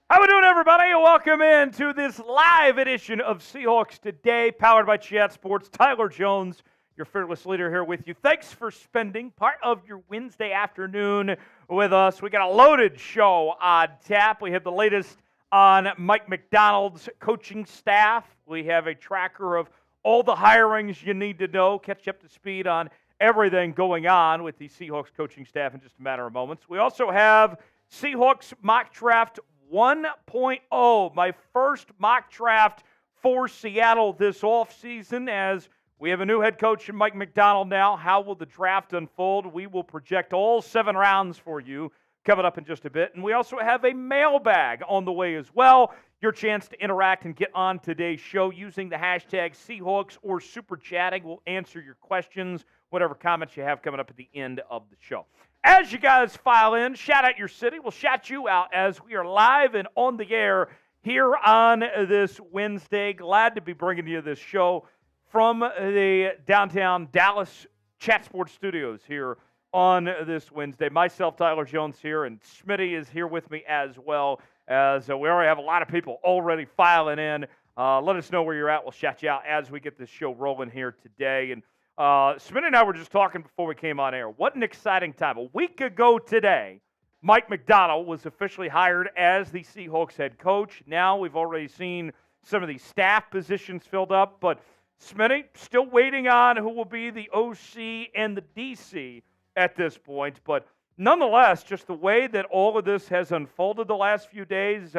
How we doing, everybody? Welcome in to this live edition of Seahawks Today, powered by Chat Sports. Tyler Jones, your fearless leader, here with you. Thanks for spending part of your Wednesday afternoon with us. We got a loaded show on tap. We have the latest on Mike Macdonald's coaching staff. We have a tracker of all the hirings you need to know, catch you up to speed on everything going on with the Seahawks coaching staff in just a matter of moments. We also have Seahawks Mock Draft 1.0, my first mock draft for Seattle this offseason, as we have a new head coach in Mike Macdonald now. How will the draft unfold? We will project all 7 rounds for you coming up in just a bit. And we also have a mailbag on the way as well. Your chance to interact and get on today's show using the hashtag Seahawks or Super Chatting. We'll answer your questions, whatever comments you have coming up at the end of the show. As you guys file in, shout out your city. We'll shout you out as we are live and on the air here on this Wednesday. Glad to be bringing you this show from the downtown Dallas Chat Sports Studios here on this Wednesday. Myself, Tyler Jones here, and Smitty is here with me as well, as we already have a lot of people already filing in. Let us know where you're at. We'll shout you out as we get this show rolling here today. And Smitty and I were just talking before we came on air. What an exciting time. A week ago today, Mike Macdonald was officially hired as the Seahawks head coach. Now we've already seen some of these staff positions filled up, but Smitty, still waiting on who will be the OC and the DC at this point. But nonetheless, just the way that all of this has unfolded the last few days,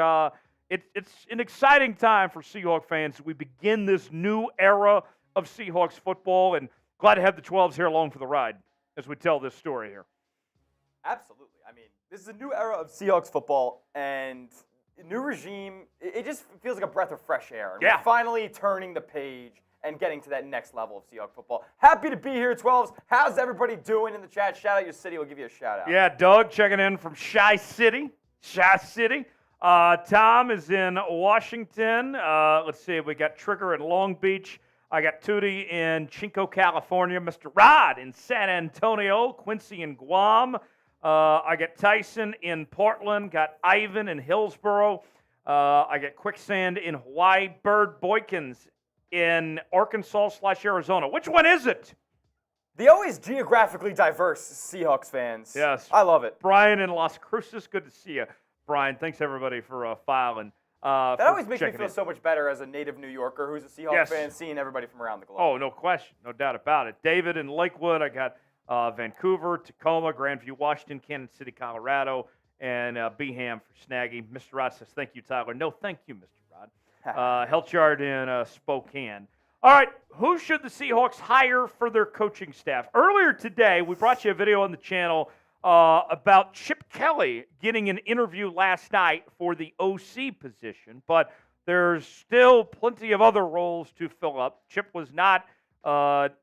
it's an exciting time for Seahawks fans. We begin this new era of Seahawks football, and glad to have the 12s here along for the ride as we tell this story here. Absolutely. I mean, this is a new era of Seahawks football, and a new regime. It just feels like a breath of fresh air. And yeah. We're finally turning the page and getting to that next level of Seahawks football. Happy to be here, 12s. How's everybody doing in the chat? Shout out your city. We'll give you a shout out. Yeah, Doug checking in from Shy City. Tom is in Washington. Let's see. We got Trigger in Long Beach. I got Tootie in Chinco, California. Mr. Rod in San Antonio. Quincy in Guam. I got Tyson in Portland. Got Ivan in Hillsboro. I got Quicksand in Hawaii. Bird Boykins in Arkansas/Arizona. Which one is it? The always geographically diverse Seahawks fans. Yes. I love it. Brian in Las Cruces. Good to see you, Brian. Thanks, everybody, for filing. That always makes me feel so much better as a native New Yorker who's a Seahawks fan, seeing everybody from around the globe. Oh, no question. No doubt about it. David in Lakewood. I got Vancouver, Tacoma, Grandview, Washington, Kansas City, Colorado, and Beham for Snaggy. Mr. Rod says, thank you, Tyler. No, thank you, Mr. Rod. Helchard in Spokane. All right, who should the Seahawks hire for their coaching staff? Earlier today, we brought you a video on the channel about Chip Kelly getting an interview last night for the OC position, but there's still plenty of other roles to fill up. Chip was not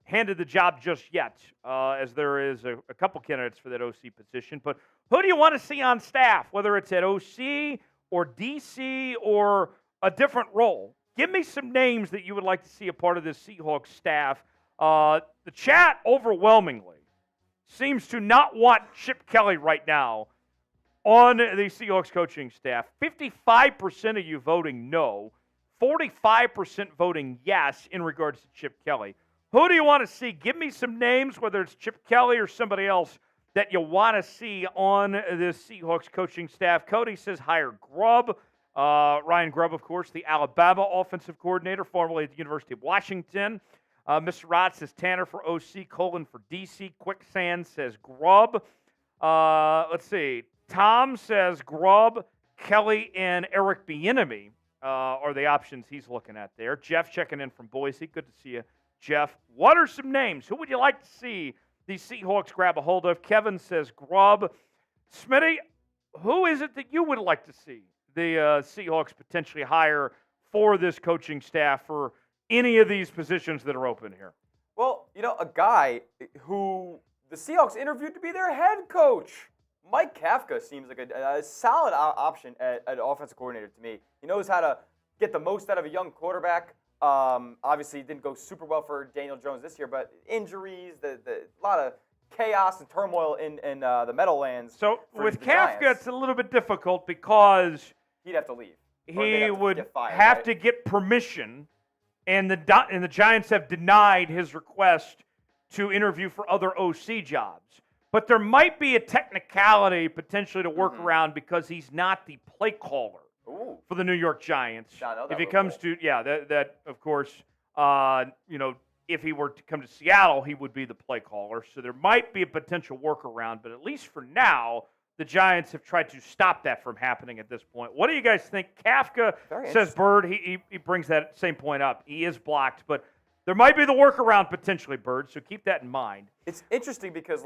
handed the job just yet, as there is a couple candidates for that OC position. But who do you want to see on staff, whether it's at OC or DC or a different role? Give me some names that you would like to see a part of this Seahawks staff. The chat overwhelmingly seems to not want Chip Kelly right now on the Seahawks coaching staff. 55% of you voting no, 45% voting yes in regards to Chip Kelly. Who do you want to see? Give me some names, whether it's Chip Kelly or somebody else, that you want to see on this Seahawks coaching staff. Cody says hire Grubb. Ryan Grubb, of course, the Alabama offensive coordinator, formerly at the University of Washington. Mr. Rod says Tanner for OC, Colin for DC. Quicksand says Grubb. Let's see. Tom says Grubb, Kelly, and Eric Bieniemy are the options he's looking at there. Jeff checking in from Boise. Good to see you, Jeff. What are some names? Who would you like to see the Seahawks grab a hold of? Kevin says Grubb. Smitty, who is it that you would like to see the Seahawks potentially hire for this coaching staff for any of these positions that are open here? Well, a guy who the Seahawks interviewed to be their head coach. Mike Kafka seems like a solid option at offensive coordinator to me. He knows how to get the most out of a young quarterback. Obviously, it didn't go super well for Daniel Jones this year, but injuries, a lot of chaos and turmoil in the Meadowlands. So with Kafka, it's a little bit difficult because he'd have to leave. He would have to get permission, and the Giants have denied his request to interview for other OC jobs. But there might be a technicality potentially to work around because he's not the play caller for the New York Giants. If he comes to, that of course, if he were to come to Seattle, he would be the play caller. So there might be a potential workaround, but at least for now, the Giants have tried to stop that from happening at this point. What do you guys think? Kafka says Bird. He brings that same point up. He is blocked, but there might be the workaround potentially, Bird. So keep that in mind. It's interesting because,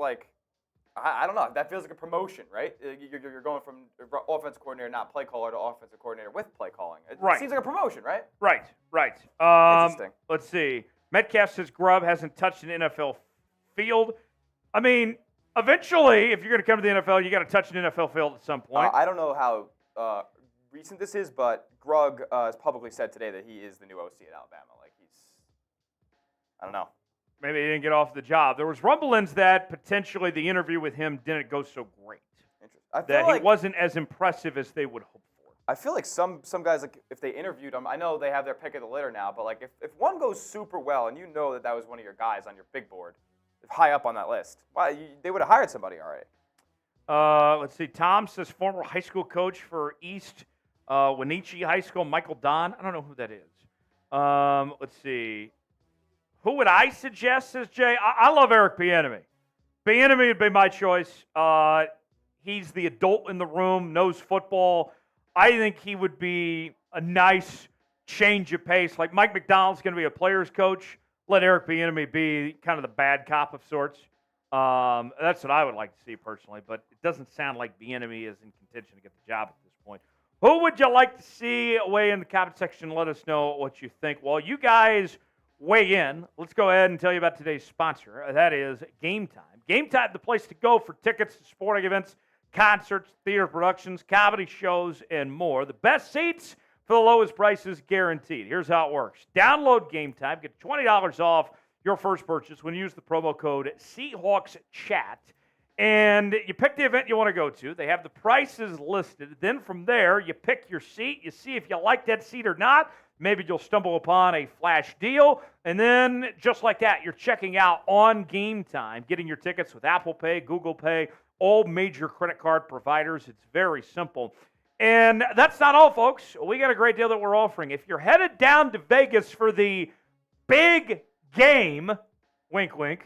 I don't know. That feels like a promotion, right? You're going from offensive coordinator, not play caller, to offensive coordinator with play calling. It seems like a promotion, right? Right. Interesting. Let's see. Metcalf says Grubb hasn't touched an NFL field. I mean, eventually, if you're going to come to the NFL, you got to touch an NFL field at some point. I don't know how recent this is, but Grubb has publicly said today that he is the new OC at Alabama. I don't know. Maybe he didn't get off the job. There was rumblings that potentially the interview with him didn't go so great. That he wasn't as impressive as they would hope for. I feel like some guys, if they interviewed him, I know they have their pick of the litter now, but if one goes super well and you know that was one of your guys on your big board, high up on that list, they would have hired somebody already. Let's see. Tom says former high school coach for East Wenatchee High School, Michael Don. I don't know who that is. Let's see. Who would I suggest, says Jay? I love Eric Bieniemy. Bieniemy would be my choice. He's the adult in the room, knows football. I think he would be a nice change of pace. Like Mike Macdonald's going to be a player's coach. Let Eric Bieniemy be kind of the bad cop of sorts. That's what I would like to see personally, but it doesn't sound like Bieniemy is in contention to get the job at this point. Who would you like to see? Weigh in the comment section. Let us know what you think. Well, you guys weigh in. Let's go ahead and tell you about today's sponsor. That is Game Time. Game Time, the place to go for tickets to sporting events, concerts, theater productions, comedy shows, and more. The best seats for the lowest prices guaranteed. Here's how it works. Download Game Time. Get $20 off your first purchase when you use the promo code SeahawksChat. And you pick the event you want to go to. They have the prices listed. Then from there, you pick your seat. You see if you like that seat or not. Maybe you'll stumble upon a flash deal. And then, just like that, you're checking out on Game Time, getting your tickets with Apple Pay, Google Pay, all major credit card providers. It's very simple. And that's not all, folks. We got a great deal that we're offering. If you're headed down to Vegas for the big game, wink, wink,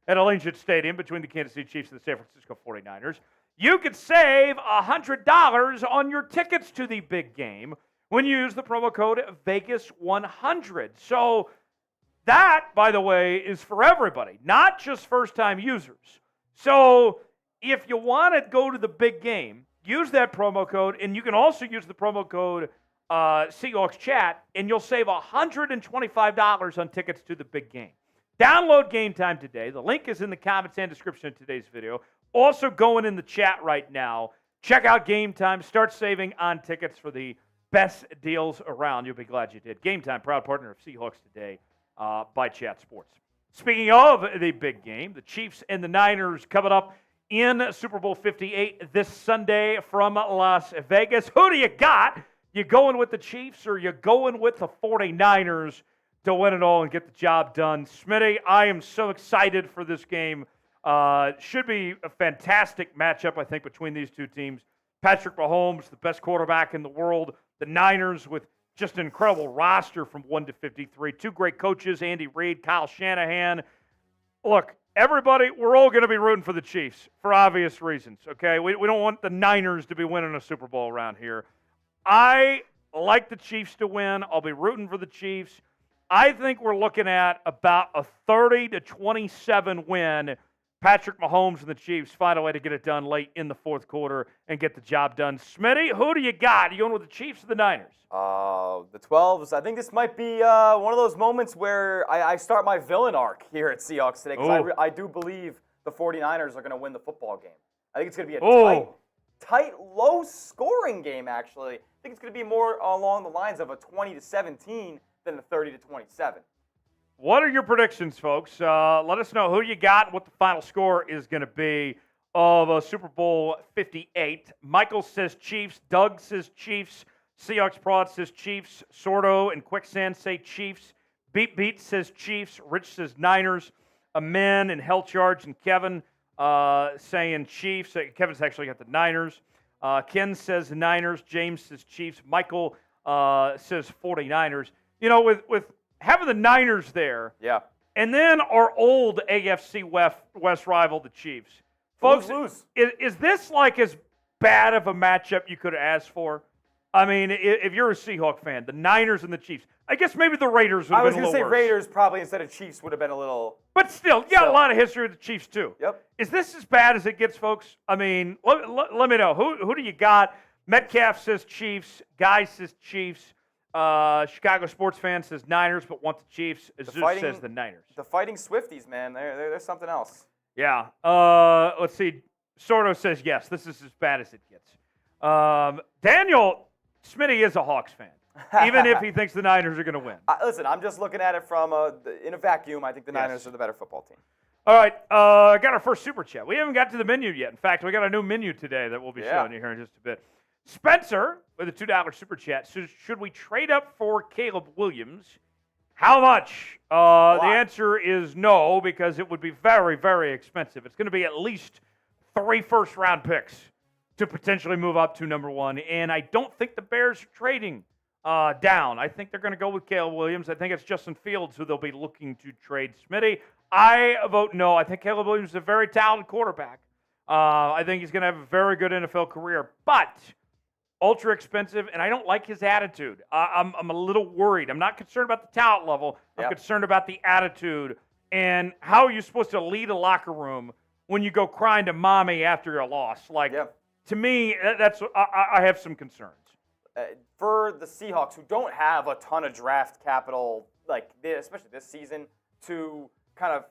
at Allegiant Stadium between the Kansas City Chiefs and the San Francisco 49ers, you could save $100 on your tickets to the big game when you use the promo code Vegas100. So that, by the way, is for everybody, not just first-time users. So if you want to go to the big game, use that promo code, and you can also use the promo code Seahawks Chat, and you'll save $125 on tickets to the big game. Download Game Time today. The link is in the comments and description of today's video. Also going in the chat right now. Check out Game Time. Start saving on tickets for the best deals around. You'll be glad you did. Game Time, proud partner of Seahawks Today by Chat Sports. Speaking of the big game, the Chiefs and the Niners coming up in Super Bowl 58 this Sunday from Las Vegas. Who do you got? You going with the Chiefs or you going with the 49ers to win it all and get the job done? Smitty, I am so excited for this game. Should be a fantastic matchup, I think, between these two teams. Patrick Mahomes, the best quarterback in the world. The Niners with just an incredible roster from 1 to 53. Two great coaches, Andy Reid, Kyle Shanahan. Look, everybody, we're all going to be rooting for the Chiefs for obvious reasons, okay? We don't want the Niners to be winning a Super Bowl around here. I like the Chiefs to win. I'll be rooting for the Chiefs. I think we're looking at about a 30-27 win. Patrick Mahomes and the Chiefs find a way to get it done late in the fourth quarter and get the job done. Smitty, who do you got? Are you going with the Chiefs or the Niners? The 12s. I think this might be one of those moments where I start my villain arc here at Seahawks today because I do believe the 49ers are going to win the football game. I think it's going to be a tight, low-scoring game, actually. I think it's going to be more along the lines of a 20-17 than a 30-27. What are your predictions, folks? Let us know who you got and what the final score is going to be of Super Bowl 58. Michael says Chiefs. Doug says Chiefs. Seahawks Prod says Chiefs. Sordo and Quicksand say Chiefs. Beat says Chiefs. Rich says Niners. Amen and Hell Charge and Kevin saying Chiefs. Kevin's actually got the Niners. Ken says Niners. James says Chiefs. Michael says 49ers. You know, with having the Niners there, and then our old AFC West rival, the Chiefs. Folks, is this like as bad of a matchup you could have asked for? I mean, if you're a Seahawk fan, the Niners and the Chiefs. I guess maybe the Raiders would have been a little worse. I was going to say Raiders probably instead of Chiefs would have been a little... But still, you got a lot of history with the Chiefs too. Yep. Is this as bad as it gets, folks? I mean, let me know. Who do you got? Metcalf says Chiefs. Guy says Chiefs. Chicago sports fan says Niners, but want the Chiefs. Azus says the Niners. The Fighting Swifties, man. They're something else. Yeah. Let's see. Sordo says yes. This is as bad as it gets. Daniel Smitty is a Hawks fan, even if he thinks the Niners are going to win. Listen, I'm just looking at it from in a vacuum. I think the Niners are the better football team. All right. Got our first super chat. We haven't got to the menu yet. In fact, we got a new menu today that we'll be showing you here in just a bit. Spencer with a $2 super chat says, should we trade up for Caleb Williams? How much? The answer is no, because it would be very, very expensive. It's going to be at least 3 first-round picks to potentially move up to number 1, and I don't think the Bears are trading down. I think they're going to go with Caleb Williams. I think it's Justin Fields who they'll be looking to trade. Smitty, I vote no. I think Caleb Williams is a very talented quarterback. I think he's going to have a very good NFL career, but ultra expensive, and I don't like his attitude. I'm a little worried. I'm not concerned about the talent level. I'm concerned about the attitude and how are you supposed to lead a locker room when you go crying to mommy after a loss. To me, I have some concerns. For the Seahawks, who don't have a ton of draft capital, especially this season, to kind of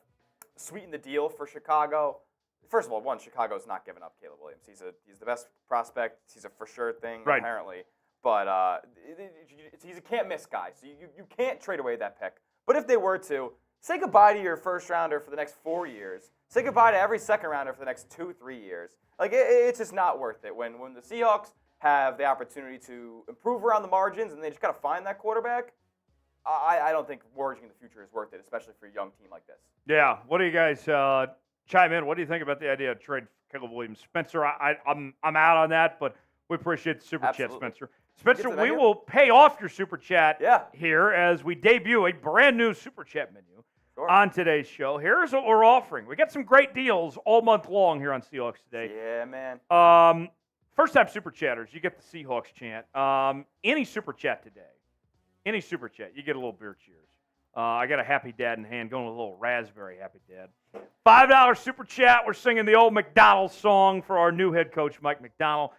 sweeten the deal for Chicago. First of all, Chicago's not giving up Caleb Williams. He's the best prospect. He's a for sure thing, apparently. But he's a can't-miss guy, so you can't trade away that pick. But if they were to, say goodbye to your first rounder for the next 4 years. Say goodbye to every second rounder for the next 2-3 years. It's just not worth it. When the Seahawks have the opportunity to improve around the margins and they just got to find that quarterback, I don't think mortgaging the future is worth it, especially for a young team like this. Yeah. What do you guys chime in? What do you think about the idea of trade Caleb Williams? Spencer, I'm out on that, but we appreciate the super chat, Spencer. Spencer, we will pay off your super chat here as we debut a brand new super chat menu on today's show. Here's what we're offering. We got some great deals all month long here on Seahawks Today. Yeah, man. First-time super chatters, you get the Seahawks chant. Any super chat today, any super chat, you get a little beer cheers. I got a happy dad in hand, going with a little raspberry happy dad. $5 super chat, we're singing the old Macdonald song for our new head coach, Mike Macdonald.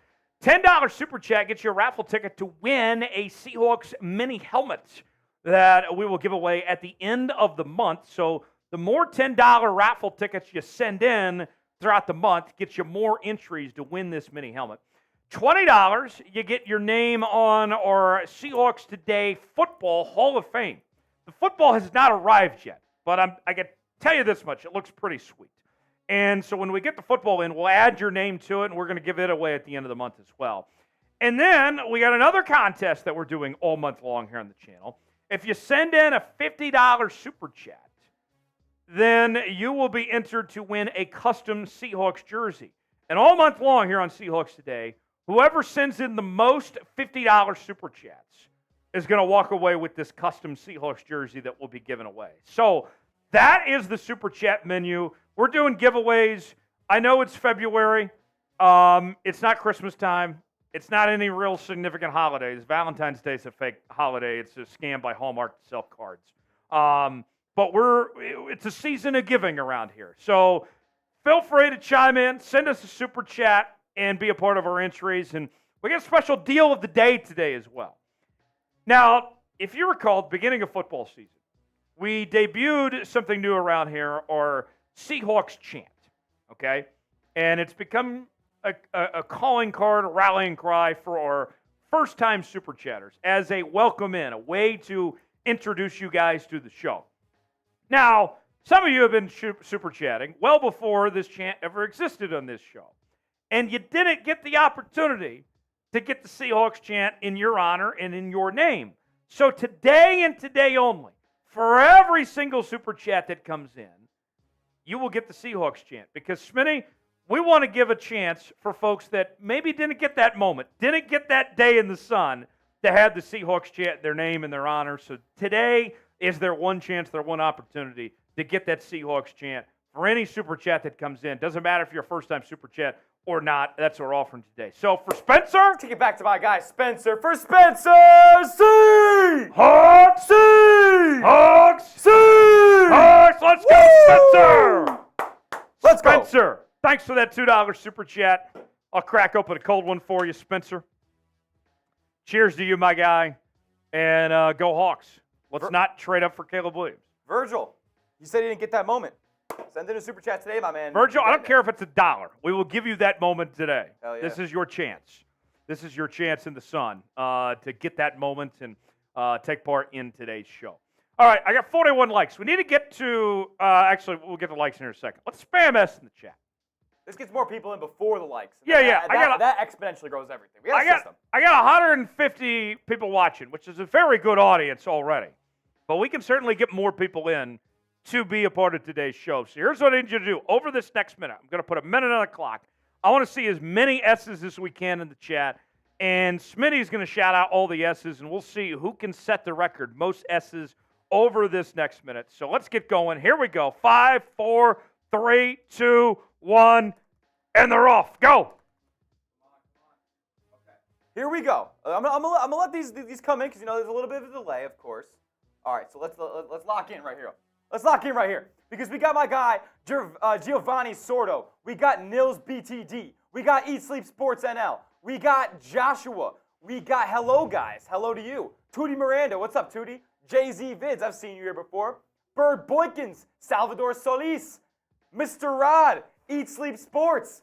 $10 super chat gets you a raffle ticket to win a Seahawks mini helmet that we will give away at the end of the month. So the more $10 raffle tickets you send in throughout the month gets you more entries to win this mini helmet. $20, you get your name on our Seahawks Today Football Hall of Fame. The football has not arrived yet, but I can tell you this much, it looks pretty sweet. And so when we get the football in, we'll add your name to it, and we're going to give it away at the end of the month as well. And then we got another contest that we're doing all month long here on the channel. If you send in a $50 super chat, then you will be entered to win a custom Seahawks jersey. And all month long here on Seahawks Today, whoever sends in the most $50 Super Chats is going to walk away with this custom Seahawks jersey that will be given away. So that is the Super Chat menu. We're doing giveaways. I know it's February. It's not Christmas time. It's not any real significant holidays. Valentine's Day is a fake holiday. It's a scam by Hallmark to sell cards. But it's a season of giving around here. So feel free to chime in, send us a super chat, and be a part of our entries. And we got a special deal of the day today as well. Now, if you recall, at the beginning of football season, we debuted something new around here, our Seahawks chant, okay? And it's become a calling card, a rallying cry for our first-time super chatters as a welcome in, a way to introduce you guys to the show. Now, some of you have been super chatting well before this chant ever existed on this show. And you didn't get the opportunity to get the Seahawks chant in your honor and in your name. So today and today only, for every single super chat that comes in, you will get the Seahawks chant. Because, Smitty, we want to give a chance for folks that maybe didn't get that moment, didn't get that day in the sun to have the Seahawks chant in their name and their honor. So today is their one chance, their one opportunity to get that Seahawks chant for any super chat that comes in. Doesn't matter if you're a first-time super chat or not. That's what we're offering today. So for Spencer, Take it back to my guy, Spencer. For Spencer, Seahawks, let's go, Spencer! Let's go. Spencer, thanks for that $2 super chat. I'll crack open a cold one for you, Spencer. Cheers to you, my guy. And go Hawks. Let's not trade up for Caleb Williams. Virgil, you said you didn't get that moment. Send in a super chat today, my man. Virgil, I don't care if it's $1. We will give you that moment today. Hell yeah. This is your chance. This is your chance in the sun to get that moment and take part in today's show. All right, I got 41 likes. We need to get to, actually, we'll get the likes in a second. Let's spam S in the chat. This gets more people in before the likes. Yeah. That exponentially grows everything. We got a system. I got 150 people watching, which is a very good audience already. But we can certainly get more people in to be a part of today's show. So here's what I need you to do. Over this next minute, I'm going to put a minute on the clock. I want to see as many S's as we can in the chat. And Smitty's going to shout out all the S's, and we'll see who can set the record. Most S's over this next minute. So let's get going. Here we go. 5, 4, 3, 2, 1, and they're off. Go. Here we go. I'm gonna let these come in because there's a little bit of a delay, of course. All right, so let's lock in right here. Let's lock in right here because we got my guy Giovanni Sordo. We got Nils BTD. We got Eat Sleep Sports NL. We got Joshua. We got hello guys. Hello to you. Tootie Miranda. What's up, Tootie? JZ Vids. I've seen you here before. Bird Boykins. Salvador Solis. Mr. Rod. Eat Sleep Sports.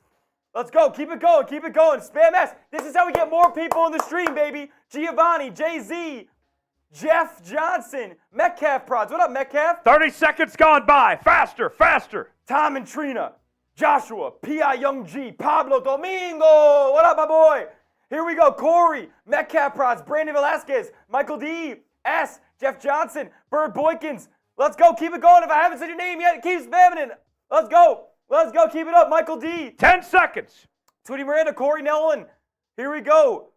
Let's go. Keep it going. Keep it going. Spam S. This is how we get more people in the stream, baby. Giovanni, JZ, Jeff Johnson, Metcalf Prods. What up, Metcalf? 30 seconds gone by. Faster, faster. Tom and Trina, Joshua, P.I. Young G, Pablo Domingo. What up, my boy? Here we go. Corey, Metcalf Prods, Brandon Velasquez, Michael D, S, Jeff Johnson, Bird Boykins. Let's go. Keep it going. If I haven't said your name yet, keep spamming it. Let's go. Let's go. Keep it up. Michael D. 10 seconds. Tootie Miranda, Corey Nolan. Here we go.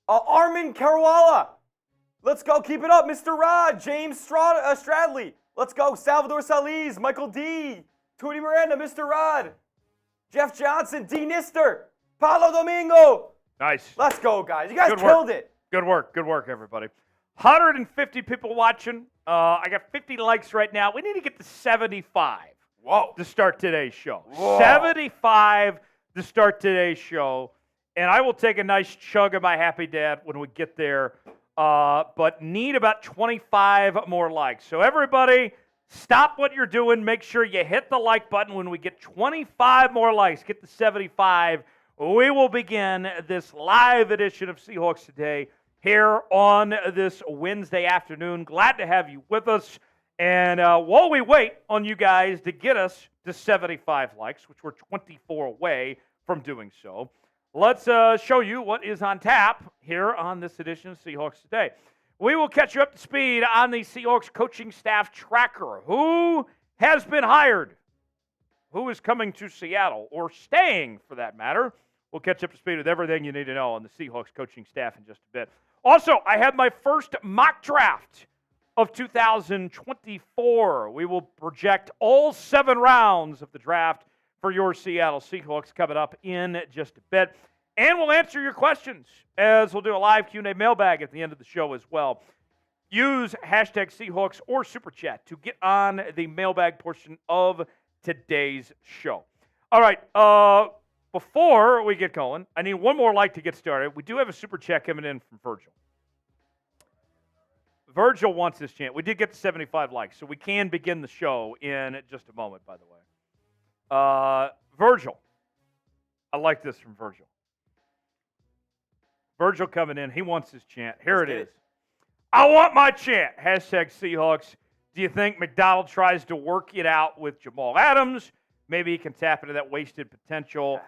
Armin Caruala. Let's go. Keep it up. Mr. Rod. James Stradley. Let's go. Salvador Solis. Michael D. Tootie Miranda. Mr. Rod. Jeff Johnson. D. Nister. Paulo Domingo. Nice. Let's go, guys. You guys killed it. Good work. Good work, everybody. 150 people watching. I got 50 likes right now. We need to get to 75. Whoa. To start today's show. Whoa. 75 to start today's show. And I will take a nice chug of my Happy Dad when we get there. But need about 25 more likes. So everybody, stop what you're doing. Make sure you hit the like button when we get 25 more likes. Get to 75. We will begin this live edition of Seahawks Today here on this Wednesday afternoon. Glad to have you with us. And while we wait on you guys to get us to 75 likes, which we're 24 away from doing so, let's show you what is on tap here on this edition of Seahawks Today. We will catch you up to speed on the Seahawks coaching staff tracker. Who has been hired. Who is coming to Seattle or staying, for that matter? We'll catch up to speed with everything you need to know on the Seahawks coaching staff in just a bit. Also, I had my first mock draft of 2024. We will project all 7 rounds of the draft for your Seattle Seahawks coming up in just a bit. And we'll answer your questions as we'll do a live Q&A mailbag at the end of the show as well. Use hashtag Seahawks or Super Chat to get on the mailbag portion of today's show. All right, before we get going, I need one more like to get started. We do have a Super Chat coming in from Virgil. Virgil wants this chant. We did get to 75 likes, so we can begin the show in just a moment, by the way. Virgil. I like this from Virgil. Virgil coming in. He wants his chant. Here it is. I want my chant. Hashtag Seahawks. Do you think Macdonald tries to work it out with Jamal Adams? Maybe he can tap into that wasted potential.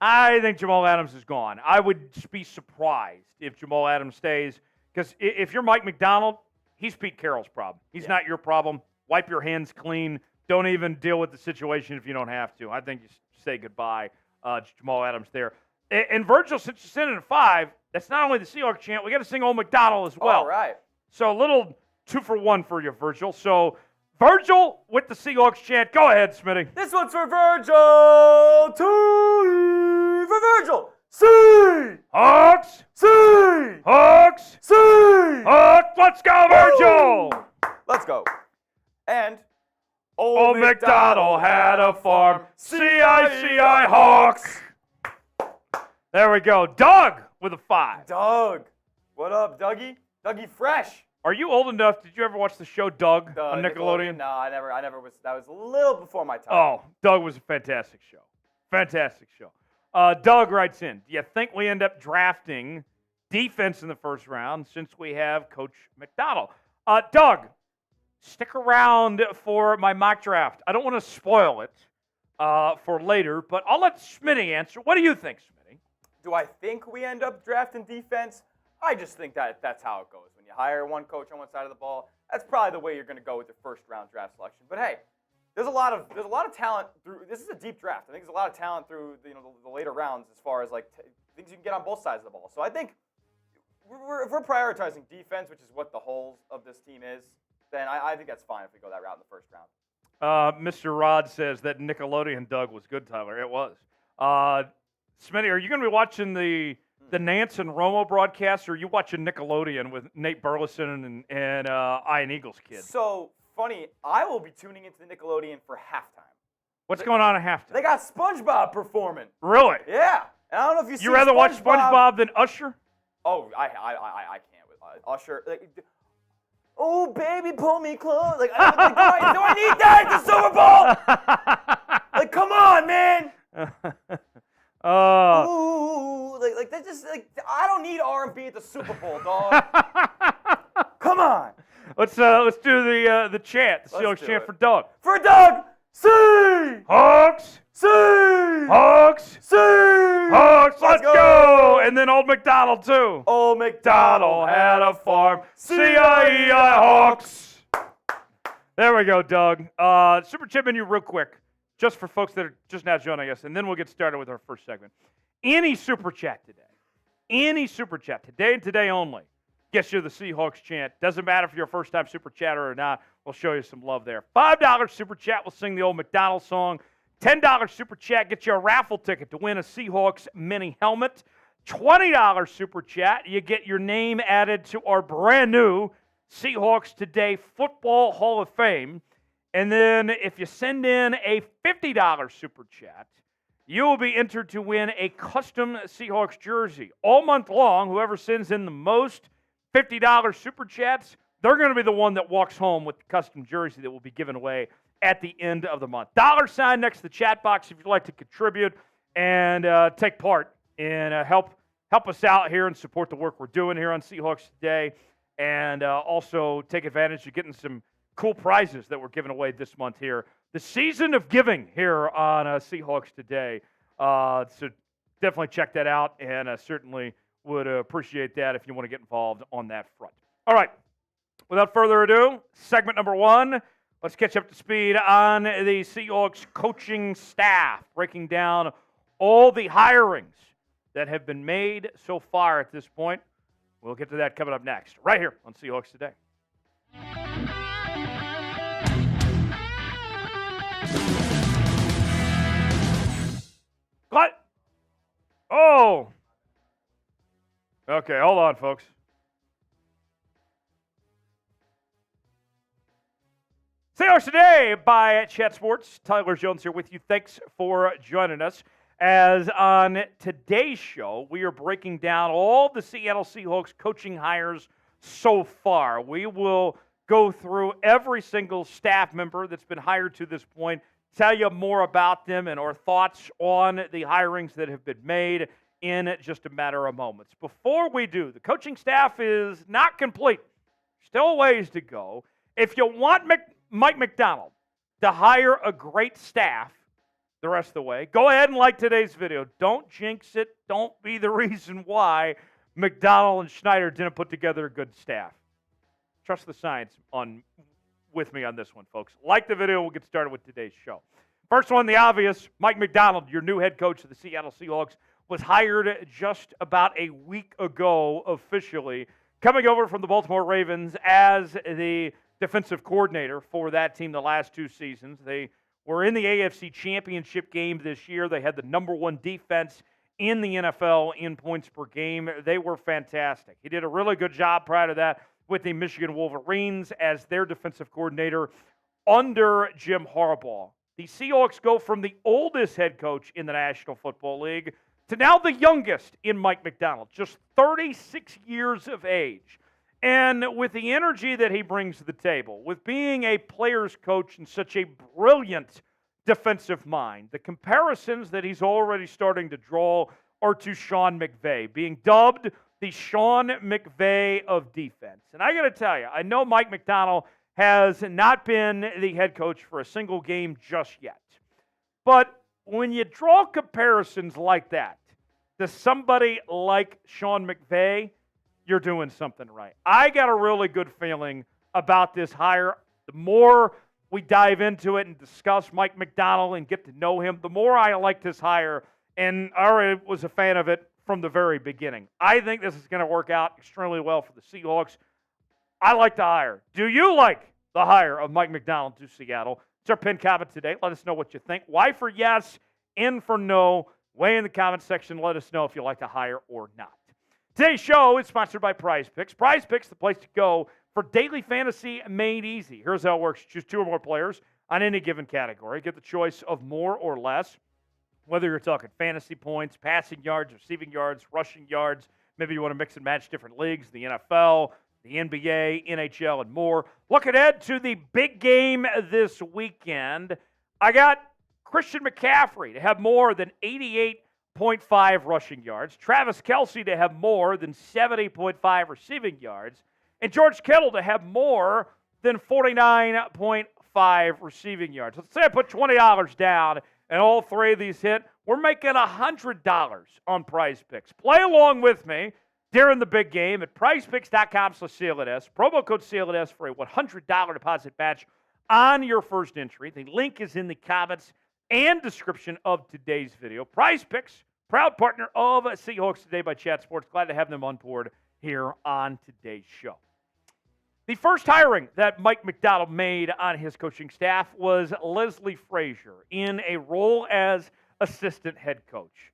I think Jamal Adams is gone. I would be surprised if Jamal Adams stays, because if you're Mike Macdonald, he's Pete Carroll's problem. He's not your problem. Wipe your hands clean. Don't even deal with the situation if you don't have to. I think you say goodbye to Jamal Adams there. And Virgil, since you sent it at 5, that's not only the Seahawks chant, we got to sing Old Macdonald as well. All right. So a little 2-for-1 for you, Virgil. So Virgil with the Seahawks chant. Go ahead, Smitty. This one's for Virgil. For Virgil. Seahawks. Seahawks. Seahawks. Let's go, Virgil. Let's go. And Old Macdonald had a farm. C-I-C-I Hawks. There we go. Doug with a 5. Doug. What up, Dougie? Dougie Fresh. Are you old enough? Did you ever watch the show Doug on Nickelodeon? No, I never was. That was a little before my time. Oh, Doug was a fantastic show. Fantastic show. Doug writes in, do you think we end up drafting defense in the first round since we have Coach Macdonald? Doug, stick around for my mock draft. I don't want to spoil it for later, but I'll let Smitty answer. What do you think, Smitty? Do I think we end up drafting defense? I just think that's how it goes. When you hire one coach on one side of the ball, that's probably the way you're going to go with your first round draft selection. But hey, there's a lot of talent through. This is a deep draft. I think there's a lot of talent through the later rounds as far as like things you can get on both sides of the ball. So I think if we're prioritizing defense, which is what the holes of this team is, then I think that's fine if we go that route in the first round. Mr. Rod says that Nickelodeon Doug was good, Tyler. It was. Smitty, are you going to be watching the Nance and Romo broadcast, or are you watching Nickelodeon with Nate Burleson and Iron Eagles kid? So funny, I will be tuning into the Nickelodeon for halftime. What's going on at halftime? They got SpongeBob performing. Really? Yeah. And I don't know if you rather watch SpongeBob than Usher? Oh, I can't with Usher. Like, oh, baby, pull me close. Like, do I need that at the Super Bowl? Like, come on, man. Ooh, like that's just like I don't need R&B at the Super Bowl, dog. Come on. Let's do the chant, the Seahawks chant for Doug. For Doug, Seahawks, Seahawks, Seahawks. Let's go. And then Old Macdonald too. Old Macdonald had a farm. C-I-E-I Hawks. There we go, Doug. Super chat menu real quick, just for folks that are just now joining us, and then we'll get started with our first segment. Any super chat today and today only, gets you the Seahawks chant. Doesn't matter if you're a first-time super chatter or not. We'll show you some love there. $5 super chat, we'll sing the Old Macdonald song. $10 super chat, get you a raffle ticket to win a Seahawks mini helmet. $20 super chat, you get your name added to our brand new Seahawks Today Football Hall of Fame. And then if you send in a $50 super chat, you will be entered to win a custom Seahawks jersey. All month long, whoever sends in the most $50 super chats, they're going to be the one that walks home with the custom jersey that will be given away at the end of the month. $sign next to the chat box if you'd like to contribute and take part and help us out here and support the work we're doing here on Seahawks Today, and also take advantage of getting some cool prizes that we're giving away this month here. The season of giving here on Seahawks Today. So definitely check that out, and certainly would appreciate that if you want to get involved on that front. All right. Without further ado, segment number 1. Let's catch up to speed on the Seahawks coaching staff, breaking down all the hirings that have been made so far at this point. We'll get to that coming up next, right here on Seahawks Today. What? Oh. Okay, hold on, folks. Seahawks Today by Chat Sports. Tyler Jones here with you. Thanks for joining us. As on today's show, we are breaking down all the Seattle Seahawks coaching hires so far. We will go through every single staff member that's been hired to this point, tell you more about them and our thoughts on the hirings that have been made in just a matter of moments. Before we do, the coaching staff is not complete. Still a ways to go. If you want Mike Macdonald to hire a great staff the rest of the way, go ahead and like today's video. Don't jinx it. Don't be the reason why Macdonald and Schneider didn't put together a good staff. Trust the science with me on this one, folks. Like the video, we'll get started with today's show. First one, the obvious, Mike Macdonald, your new head coach of the Seattle Seahawks, was hired just about a week ago officially, coming over from the Baltimore Ravens as the defensive coordinator for that team the last two seasons. They were in the AFC Championship game this year. They had the number one defense in the NFL in points per game. They were fantastic. He did a really good job prior to that with the Michigan Wolverines as their defensive coordinator under Jim Harbaugh. The Seahawks go from the oldest head coach in the National Football League to now the youngest in Mike Macdonald, just 36 years of age. And with the energy that he brings to the table, with being a player's coach and such a brilliant defensive mind, the comparisons that he's already starting to draw are to Sean McVay, being dubbed the Sean McVay of defense. And I got to tell you, I know Mike Macdonald has not been the head coach for a single game just yet. But when you draw comparisons like that to somebody like Sean McVay, you're doing something right. I got a really good feeling about this hire. The more we dive into it and discuss Mike Macdonald and get to know him, the more I like this hire, and I already was a fan of it from the very beginning. I think this is going to work out extremely well for the Seahawks. I like the hire. Do you like the hire of Mike Macdonald to Seattle? It's our pinned comment today. Let us know what you think. Y for yes, N for no. Weigh in the comment section. Let us know if you like the hire or not. Today's show is sponsored by Prize Picks. Prize Picks, the place to go for daily fantasy made easy. Here's how it works. Choose two or more players on any given category. Get the choice of more or less, whether you're talking fantasy points, passing yards, receiving yards, rushing yards. Maybe you want to mix and match different leagues, the NFL, the NBA, NHL, and more. Look ahead to the big game this weekend. I got Christian McCaffrey to have more than 88.5 rushing yards, Travis Kelce to have more than 70.5 receiving yards, and George Kittle to have more than 49.5 receiving yards. Let's say I put $20 down and all three of these hit. We're making $100 on Prize Picks. Play along with me during the big game at prizepicks.com/CLNS. Promo code CLNS for a $100 deposit match on your first entry. The link is in the comments and description of today's video. Prize Picks, proud partner of Seahawks Today by Chat Sports. Glad to have them on board here on today's show. The first hiring that Mike Macdonald made on his coaching staff was Leslie Frazier in a role as assistant head coach.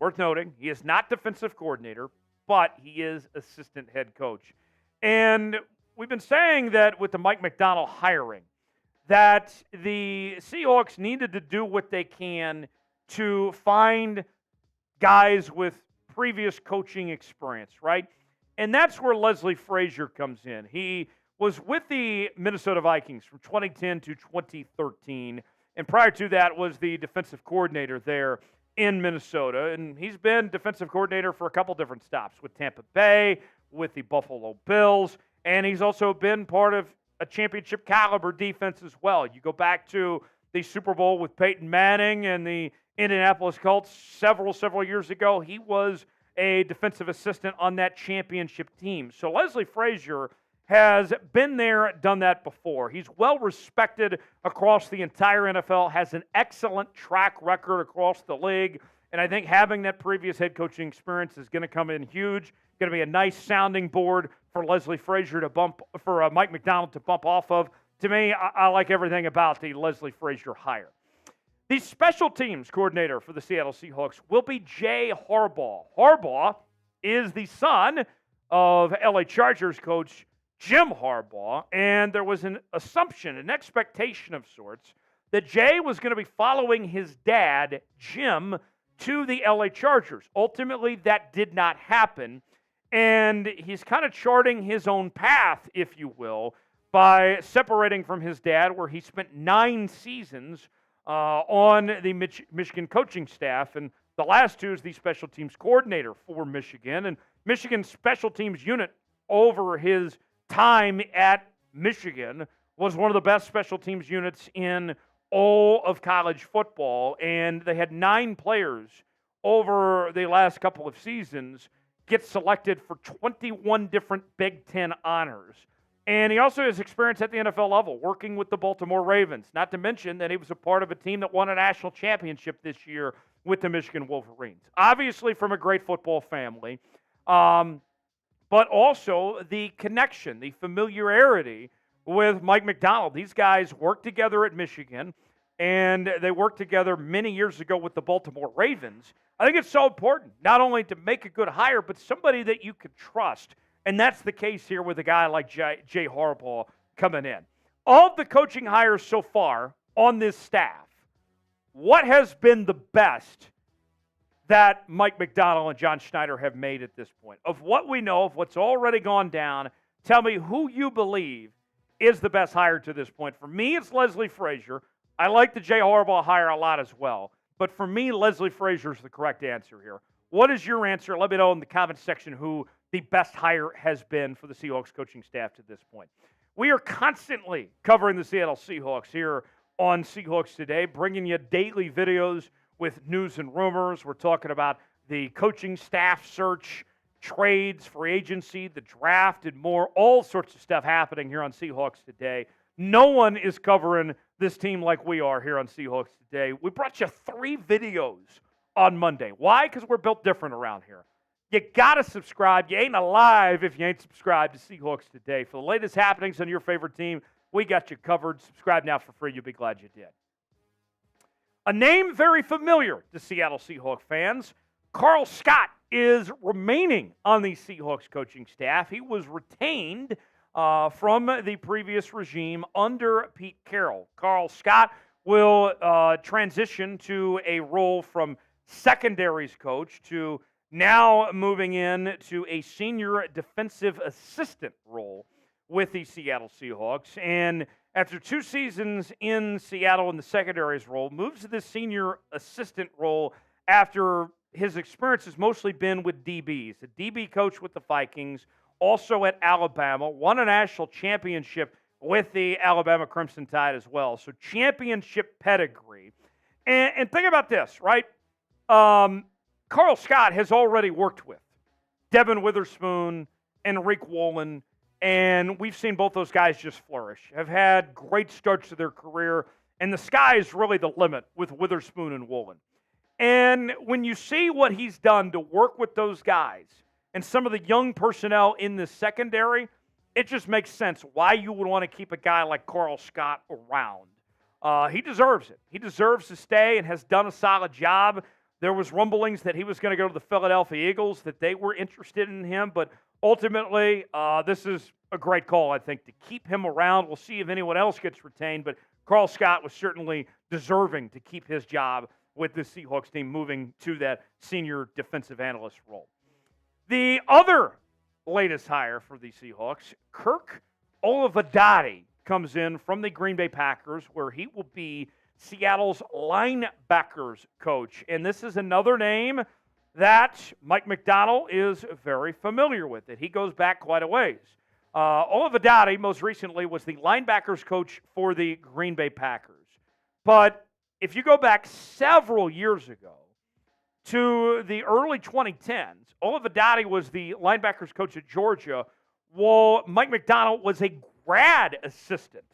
Worth noting, he is not defensive coordinator, but he is assistant head coach. And we've been saying that with the Mike Macdonald hiring, that the Seahawks needed to do what they can to find guys with previous coaching experience, right? And that's where Leslie Frazier comes in. He was with the Minnesota Vikings from 2010 to 2013, and prior to that was the defensive coordinator there in Minnesota. And he's been defensive coordinator for a couple different stops with Tampa Bay, with the Buffalo Bills, and he's also been part of a championship caliber defense as well. You go back to the Super Bowl with Peyton Manning and the Indianapolis Colts several years ago. He was a defensive assistant on that championship team. So Leslie Frazier has been there, done that before. He's well respected across the entire NFL, has an excellent track record across the league, and I think having that previous head coaching experience is going to come in huge. Going to be a nice sounding board for Leslie Frazier for Mike Macdonald to bump off of. To me, I like everything about the Leslie Frazier hire. The special teams coordinator for the Seattle Seahawks will be Jay Harbaugh. Harbaugh is the son of LA Chargers coach Jim Harbaugh, and there was an assumption, an expectation of sorts, that Jay was going to be following his dad, Jim, to the LA Chargers. Ultimately, that did not happen, and he's kind of charting his own path, if you will, by separating from his dad, where he spent 9 seasons on the Michigan coaching staff, and the last 2 is the special teams coordinator for Michigan. And Michigan's special teams unit over his time at Michigan was one of the best special teams units in all of college football, and they had 9 players over the last couple of seasons get selected for 21 different Big Ten honors. And he also has experience at the NFL level, working with the Baltimore Ravens, not to mention that he was a part of a team that won a national championship this year with the Michigan Wolverines. Obviously from a great football family, but also the connection, the familiarity with Mike Macdonald. These guys worked together at Michigan, and they worked together many years ago with the Baltimore Ravens. I think it's so important, not only to make a good hire, but somebody that you could trust. And that's the case here with a guy like Jay Harbaugh coming in. Of the coaching hires so far on this staff, what has been the best that Mike Macdonald and John Schneider have made at this point? Of what we know, of what's already gone down, tell me who you believe is the best hire to this point. For me, it's Leslie Frazier. I like the Jay Harbaugh hire a lot as well. But for me, Leslie Frazier is the correct answer here. What is your answer? Let me know in the comments section who the best hire has been for the Seahawks coaching staff to this point. We are constantly covering the Seattle Seahawks here on Seahawks Today, bringing you daily videos with news and rumors. We're talking about the coaching staff search, trades, free agency, the draft, and more. All sorts of stuff happening here on Seahawks Today. No one is covering this team like we are here on Seahawks Today. We brought you 3 videos on Monday. Why? Because we're built different around here. You got to subscribe. You ain't alive if you ain't subscribed to Seahawks Today. For the latest happenings on your favorite team, we got you covered. Subscribe now for free. You'll be glad you did. A name very familiar to Seattle Seahawks fans, Karl Scott is remaining on the Seahawks coaching staff. He was retained from the previous regime under Pete Carroll. Karl Scott will transition to a role from secondaries coach to now moving in to a senior defensive assistant role with the Seattle Seahawks. And after 2 seasons in Seattle in the secondaries role, moves to the senior assistant role after his experience has mostly been with DBs. A DB coach with the Vikings, also at Alabama, won a national championship with the Alabama Crimson Tide as well. So championship pedigree. And think about this, right? Karl Scott has already worked with Devin Witherspoon and Rick Woolen, and we've seen both those guys just flourish, have had great starts to their career, and the sky is really the limit with Witherspoon and Woolen. And when you see what he's done to work with those guys and some of the young personnel in the secondary, it just makes sense why you would want to keep a guy like Karl Scott around. He deserves it. He deserves to stay and has done a solid job. There was rumblings that he was going to go to the Philadelphia Eagles, that they were interested in him, but ultimately, this is a great call, I think, to keep him around. We'll see if anyone else gets retained, but Karl Scott was certainly deserving to keep his job with the Seahawks team moving to that senior defensive analyst role. The other latest hire for the Seahawks, Kirk Olivadotti, comes in from the Green Bay Packers, where he will be Seattle's linebackers coach. And this is another name that Mike Macdonald is very familiar with. He goes back quite a ways. Olivadotti most recently was the linebackers coach for the Green Bay Packers. But if you go back several years ago to the early 2010s, Olivadotti was the linebackers coach at Georgia Well, Mike Macdonald was a grad assistant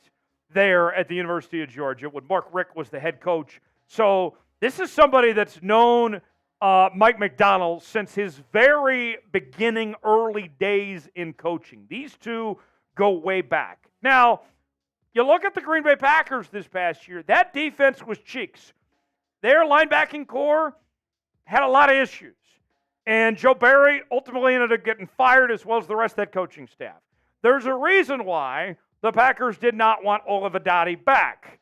there at the University of Georgia when Mark Richt was the head coach. So this is somebody that's known Mike Macdonald since his very beginning, early days in coaching. These two go way back. Now, you look at the Green Bay Packers this past year, that defense was cheeks. Their linebacking core had a lot of issues. And Joe Barry ultimately ended up getting fired, as well as the rest of that coaching staff. There's a reason why the Packers did not want Olivadotti back.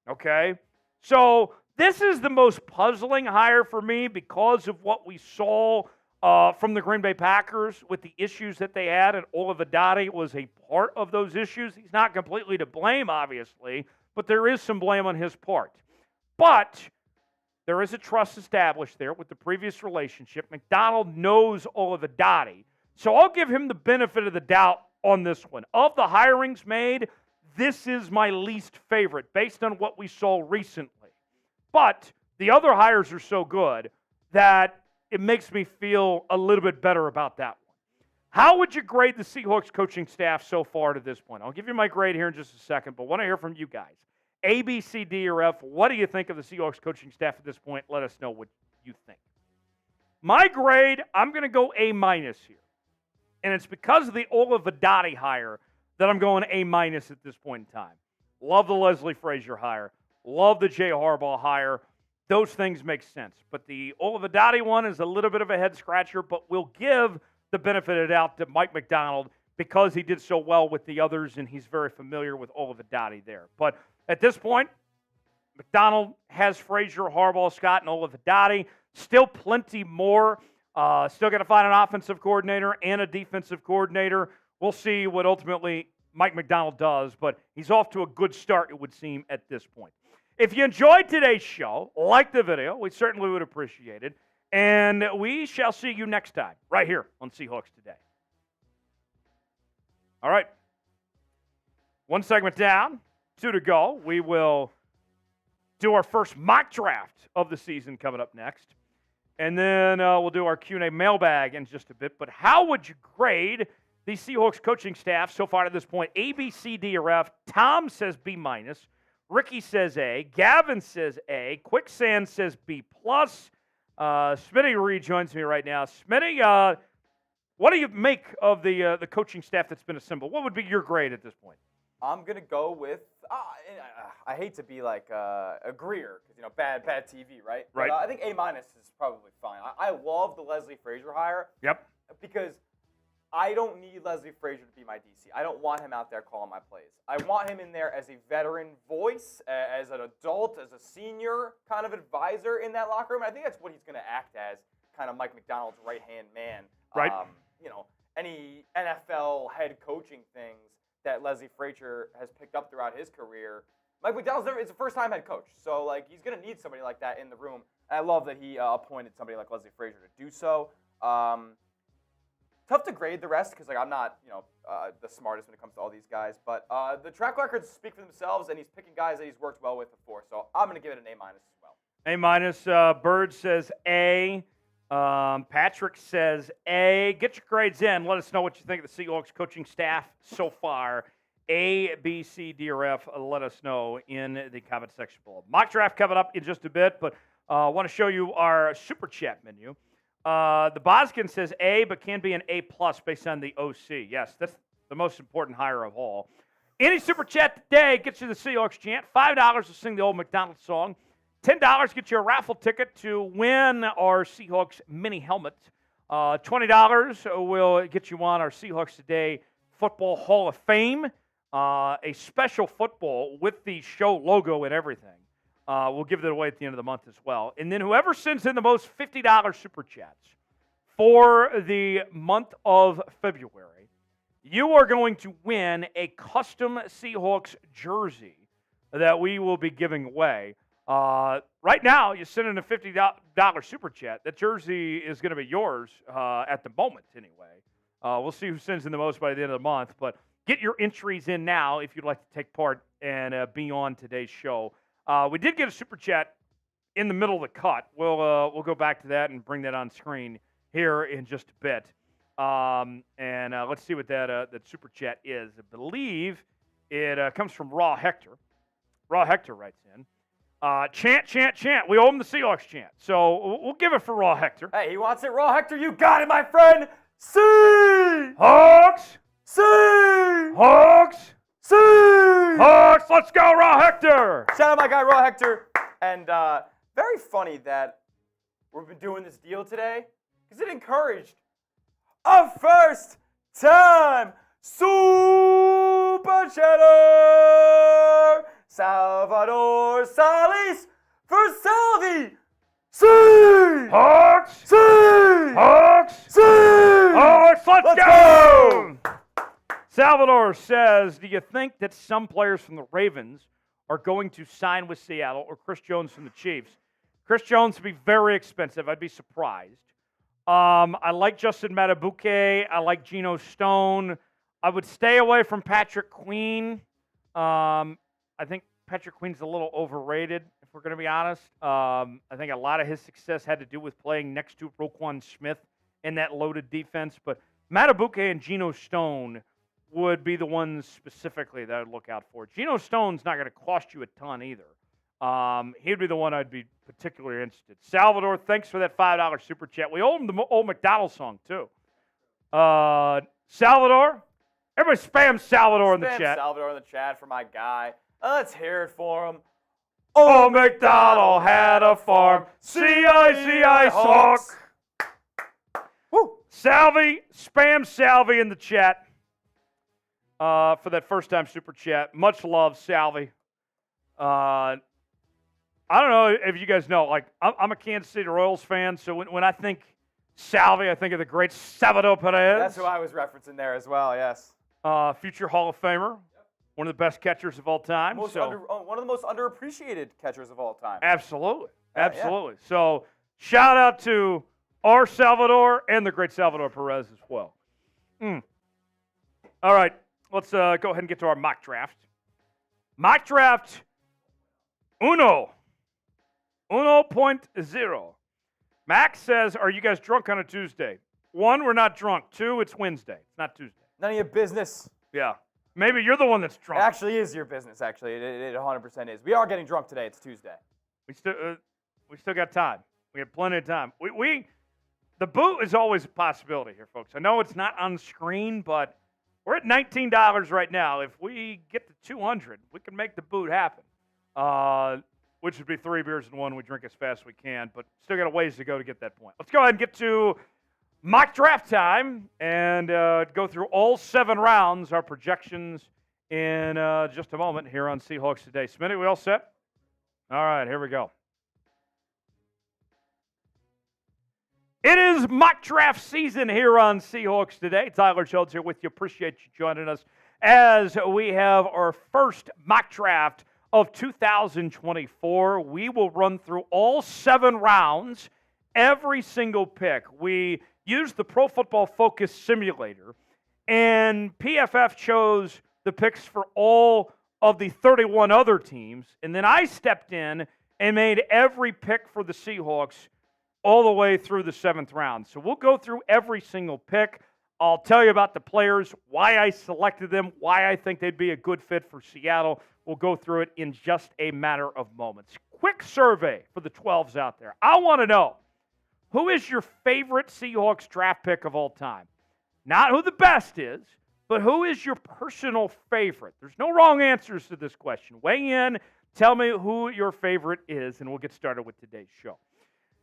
Okay? So this is the most puzzling hire for me because of what we saw from the Green Bay Packers with the issues that they had, and Olivadotti was a part of those issues. He's not completely to blame, obviously, but there is some blame on his part. But there is a trust established there with the previous relationship. Macdonald knows Olivadotti, so I'll give him the benefit of the doubt on this one. Of the hirings made, this is my least favorite based on what we saw recently. But the other hires are so good that it makes me feel a little bit better about that one. How would you grade the Seahawks coaching staff so far to this point? I'll give you my grade here in just a second, but I want to hear from you guys. A, B, C, D, or F. What do you think of the Seahawks coaching staff at this point? Let us know what you think. My grade, I'm going to go A- here. And it's because of the Olivadotti hire that I'm going A- at this point in time. Love the Leslie Frazier hire. Love the Jay Harbaugh hire. Those things make sense. But the Olivadotti one is a little bit of a head-scratcher, but we'll give the benefit of the doubt to Mike Macdonald because he did so well with the others, and he's very familiar with Olivadotti there. But at this point, Macdonald has Frazier, Harbaugh, Scott, and Olivadotti. Still plenty more. Still got to find an offensive coordinator and a defensive coordinator. We'll see what ultimately Mike Macdonald does, but he's off to a good start, it would seem, at this point. If you enjoyed today's show, like the video, we certainly would appreciate it. And we shall see you next time, right here on Seahawks Today. All right. One segment down, 2 to go. We will do our first mock draft of the season coming up next. And then we'll do our Q&A mailbag in just a bit. But how would you grade the Seahawks coaching staff so far to this point? A, B, C, D, or F. Tom says B-. Ricky says A. Gavin says A. Quicksand says B+. Smitty rejoins me right now. Smitty, what do you make of the coaching staff that's been assembled? What would be your grade at this point? I'm gonna go with. I hate to be like a Greer because bad TV, right? Right. But, I think A- is probably fine. I love the Leslie Frazier hire. Yep. Because I don't need Leslie Frazier to be my DC. I don't want him out there calling my plays. I want him in there as a veteran voice, as an adult, as a senior kind of advisor in that locker room. And I think that's what he's going to act as, kind of Mike Macdonald's right-hand man. Right. Any NFL head coaching things that Leslie Frazier has picked up throughout his career, Mike Macdonald's is a first-time head coach. So, he's going to need somebody like that in the room. And I love that he appointed somebody like Leslie Frazier to do so. Tough to grade the rest because I'm not the smartest when it comes to all these guys, but the track records speak for themselves, and he's picking guys that he's worked well with before, so I'm going to give it an A- as well. A-. Bird says A. Patrick says A. Get your grades in. Let us know what you think of the Seahawks coaching staff so far. A, B, C, D, or F. Let us know in the comment section below. Mock draft coming up in just a bit, but I want to show you our Super Chat menu. The Boskin says A, but can be an A+ based on the OC. Yes, that's the most important hire of all. Any Super Chat today gets you the Seahawks chant. $5 to sing the old McDonald song. $10 gets you a raffle ticket to win our Seahawks mini helmet. $20 will get you on our Seahawks Today Football Hall of Fame. A special football with the show logo and everything. We'll give that away at the end of the month as well. And then whoever sends in the most $50 Super Chats for the month of February, you are going to win a custom Seahawks jersey that we will be giving away. Right now, you send in a $50 Super Chat. That jersey is going to be yours at the moment anyway. We'll see who sends in the most by the end of the month. But get your entries in now if you'd like to take part and be on today's show. We did get a Super Chat in the middle of the cut. We'll go back to that and bring that on screen here in just a bit. And let's see what that super chat is. I believe it comes from Raw Hector. Raw Hector writes in, chant, chant, chant. We owe him the Seahawks chant. So we'll give it for Raw Hector. Hey, he wants it raw, Hector. You got it, my friend. Seahawks! Seahawks! Seahawks! Let's go, Raw Hector! Shout out my guy, Raw Hector. And very funny that we've been doing this deal today because it encouraged a first-time Super Chatter! Salvador Salis for Salvi! Seahawks! Seahawks! Seahawks! Let's go! Salvador says, do you think that some players from the Ravens are going to sign with Seattle or Chris Jones from the Chiefs? Chris Jones would be very expensive. I'd be surprised. I like Justin Matabuke. I like Geno Stone. I would stay away from Patrick Queen. I think Patrick Queen's a little overrated, if we're going to be honest. I think a lot of his success had to do with playing next to Roquan Smith in that loaded defense. But Matabuke and Geno Stone would be the ones specifically that I'd look out for. Geno Stone's not going to cost you a ton either. He'd be the one I'd be particularly interested. Salvador, thanks for that $5 super chat. We owe him the old Macdonald song, too. Salvador, everybody spam Salvador in the chat. Salvador in the chat for my guy. Let's hear it for him. Old Macdonald had a farm. C-I-C-I Hawk. Woo. Salvi, spam Salvi in the chat for that first-time super chat. Much love, Salvi. I don't know if you guys know, like, I'm a Kansas City Royals fan, so when I think Salvi, I think of the great Salvador Perez. That's who I was referencing there as well, yes. Future Hall of Famer, one of the best catchers of all time. One of the most underappreciated catchers of all time. Absolutely. Absolutely. Yeah. So shout out to our Salvador and the great Salvador Perez as well. All right, let's go ahead and get to our mock draft. Mock draft 1.0. Max says, are you guys drunk on a Tuesday? 1, we're not drunk. 2, it's Wednesday. It's not Tuesday. None of your business. Yeah. Maybe you're the one that's drunk. It actually is your business, actually. It 100% is. We are getting drunk today. It's Tuesday. We still got time. We have plenty of time. The boot is always a possibility here, folks. I know it's not on screen, but we're at $19 right now. If we get to 200, we can make the boot happen, which would be 3 beers in 1. We drink as fast as we can, but still got a ways to go to get that point. Let's go ahead and get to mock draft time and go through all 7 rounds, our projections in just a moment here on Seahawks Today. Smitty, we all set? All right, here we go. It is mock draft season here on Seahawks Today. Tyler Jones here with you. Appreciate you joining us as we have our first mock draft of 2024. We will run through all 7 rounds, every single pick. We used the Pro Football Focus simulator, and PFF chose the picks for all of the 31 other teams, and then I stepped in and made every pick for the Seahawks all the way through the 7th round. So we'll go through every single pick. I'll tell you about the players, why I selected them, why I think they'd be a good fit for Seattle. We'll go through it in just a matter of moments. Quick survey for the 12s out there. I want to know, who is your favorite Seahawks draft pick of all time? Not who the best is, but who is your personal favorite? There's no wrong answers to this question. Weigh in, tell me who your favorite is, and we'll get started with today's show.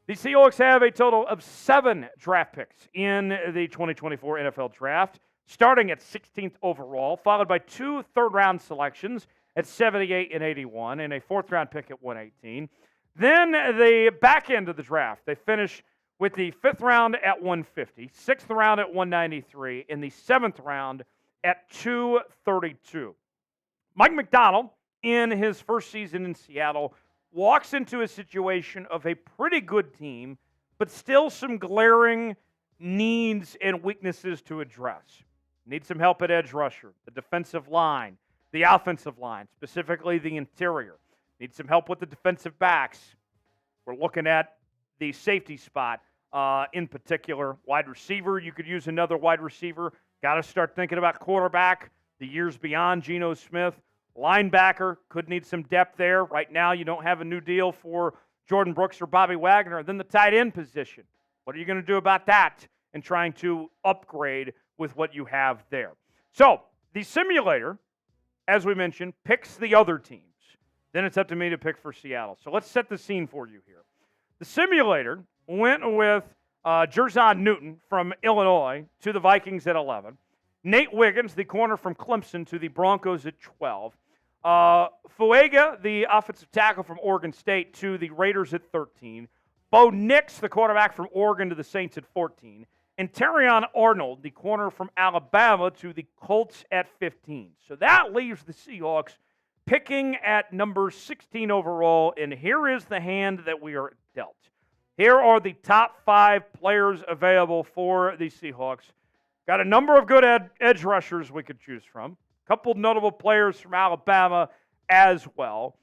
The Seahawks have a total of 7 draft picks in the 2024 NFL Draft, starting at 16th overall, followed by 2 third-round selections at 78 and 81, and a 4th-round pick at 118. Then the back end of the draft, they finish with the 5th round at 150, 6th round at 193, and the 7th round at 232. Mike Macdonald, in his first season in Seattle, walks into a situation of a pretty good team, but still some glaring needs and weaknesses to address. Need some help at edge rusher, the defensive line, the offensive line, specifically the interior. Need some help with the defensive backs. We're looking at the safety spot. in particular. Wide receiver, you could use another wide receiver. Got to start thinking about quarterback, the years beyond Geno Smith. Linebacker, could need some depth there. Right now, you don't have a new deal for Jordan Brooks or Bobby Wagner. Then the tight end position. What are you going to do about that and trying to upgrade with what you have there? So the simulator, as we mentioned, picks the other teams. Then it's up to me to pick for Seattle. So let's set the scene for you here. The simulator went with Jerzon Newton from Illinois to the Vikings at 11. Nate Wiggins, the corner from Clemson, to the Broncos at 12. Fuega, the offensive tackle from Oregon State, to the Raiders at 13. Bo Nix, the quarterback from Oregon, to the Saints at 14. And Terrion Arnold, the corner from Alabama, to the Colts at 15. So that leaves the Seahawks picking at number 16 overall. And here is the hand that we are dealt. Here are the top 5 players available for the Seahawks. Got a number of good edge rushers we could choose from. A couple notable players from Alabama as well.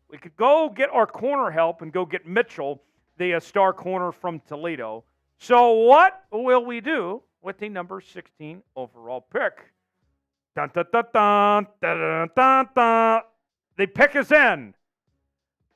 We could go get our corner help and go get Mitchell, the star corner from Toledo. So what will we do with the number 16 overall pick? Dun, dun, dun, dun, dun, dun, dun, dun. The pick is in.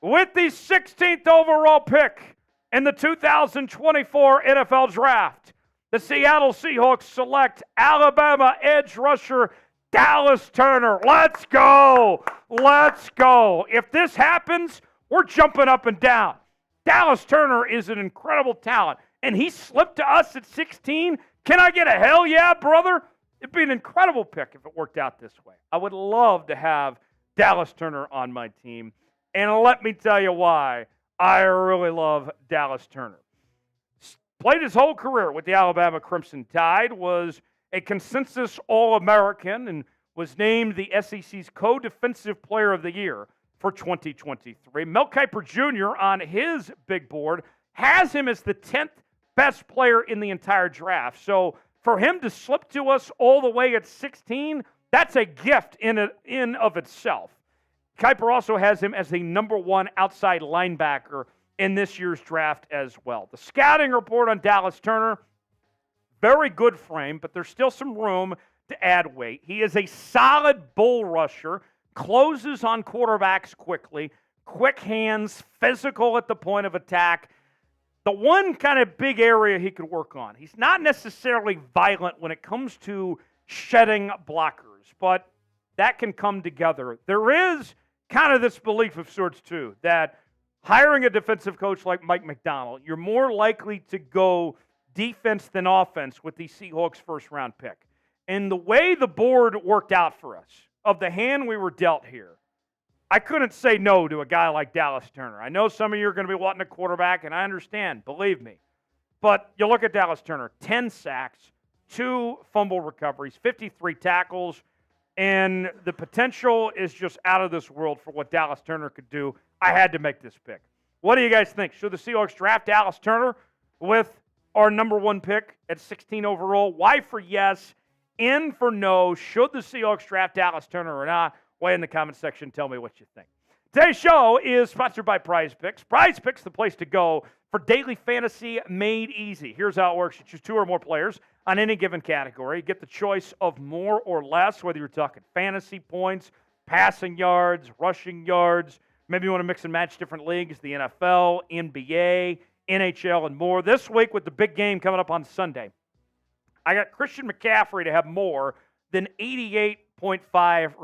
With the 16th overall pick in the 2024 NFL Draft, the Seattle Seahawks select Alabama edge rusher Dallas Turner. Let's go. Let's go. If this happens, we're jumping up and down. Dallas Turner is an incredible talent, and he slipped to us at 16. Can I get a hell yeah, brother? It'd be an incredible pick if it worked out this way. I would love to have Dallas Turner on my team, and let me tell you why I really love Dallas Turner. Played his whole career with the Alabama Crimson Tide, was a consensus All-American, and was named the SEC's Co-Defensive Player of the Year for 2023. Mel Kiper Jr. on his big board has him as the 10th best player in the entire draft. So for him to slip to us all the way at 16, that's a gift in of itself. Kiper also has him as the number 1 outside linebacker in this year's draft as well. The scouting report on Dallas Turner, very good frame, but there's still some room to add weight. He is a solid bull rusher, closes on quarterbacks quickly, quick hands, physical at the point of attack. The one kind of big area he could work on, he's not necessarily violent when it comes to shedding blockers, but that can come together. There is kind of this belief of sorts, too, that hiring a defensive coach like Mike Macdonald, you're more likely to go defense than offense with the Seahawks' first-round pick. And the way the board worked out for us, of the hand we were dealt here, I couldn't say no to a guy like Dallas Turner. I know some of you are going to be wanting a quarterback, and I understand, believe me. But you look at Dallas Turner, 10 sacks, 2 fumble recoveries, 53 tackles, and the potential is just out of this world for what Dallas Turner could do. I had to make this pick. What do you guys think? Should the Seahawks draft Dallas Turner with our number 1 pick at 16 overall? Why for yes, N for no. Should the Seahawks draft Dallas Turner or not? Weigh in the comment section. Tell me what you think. Today's show is sponsored by Prize Picks. Prize Picks, the place to go for daily fantasy made easy. Here's how it works. You choose 2 or more players on any given category. You get the choice of more or less, whether you're talking fantasy points, passing yards, rushing yards. Maybe you want to mix and match different leagues, the NFL, NBA, NHL, and more. This week with the big game coming up on Sunday, I got Christian McCaffrey to have more than 88.5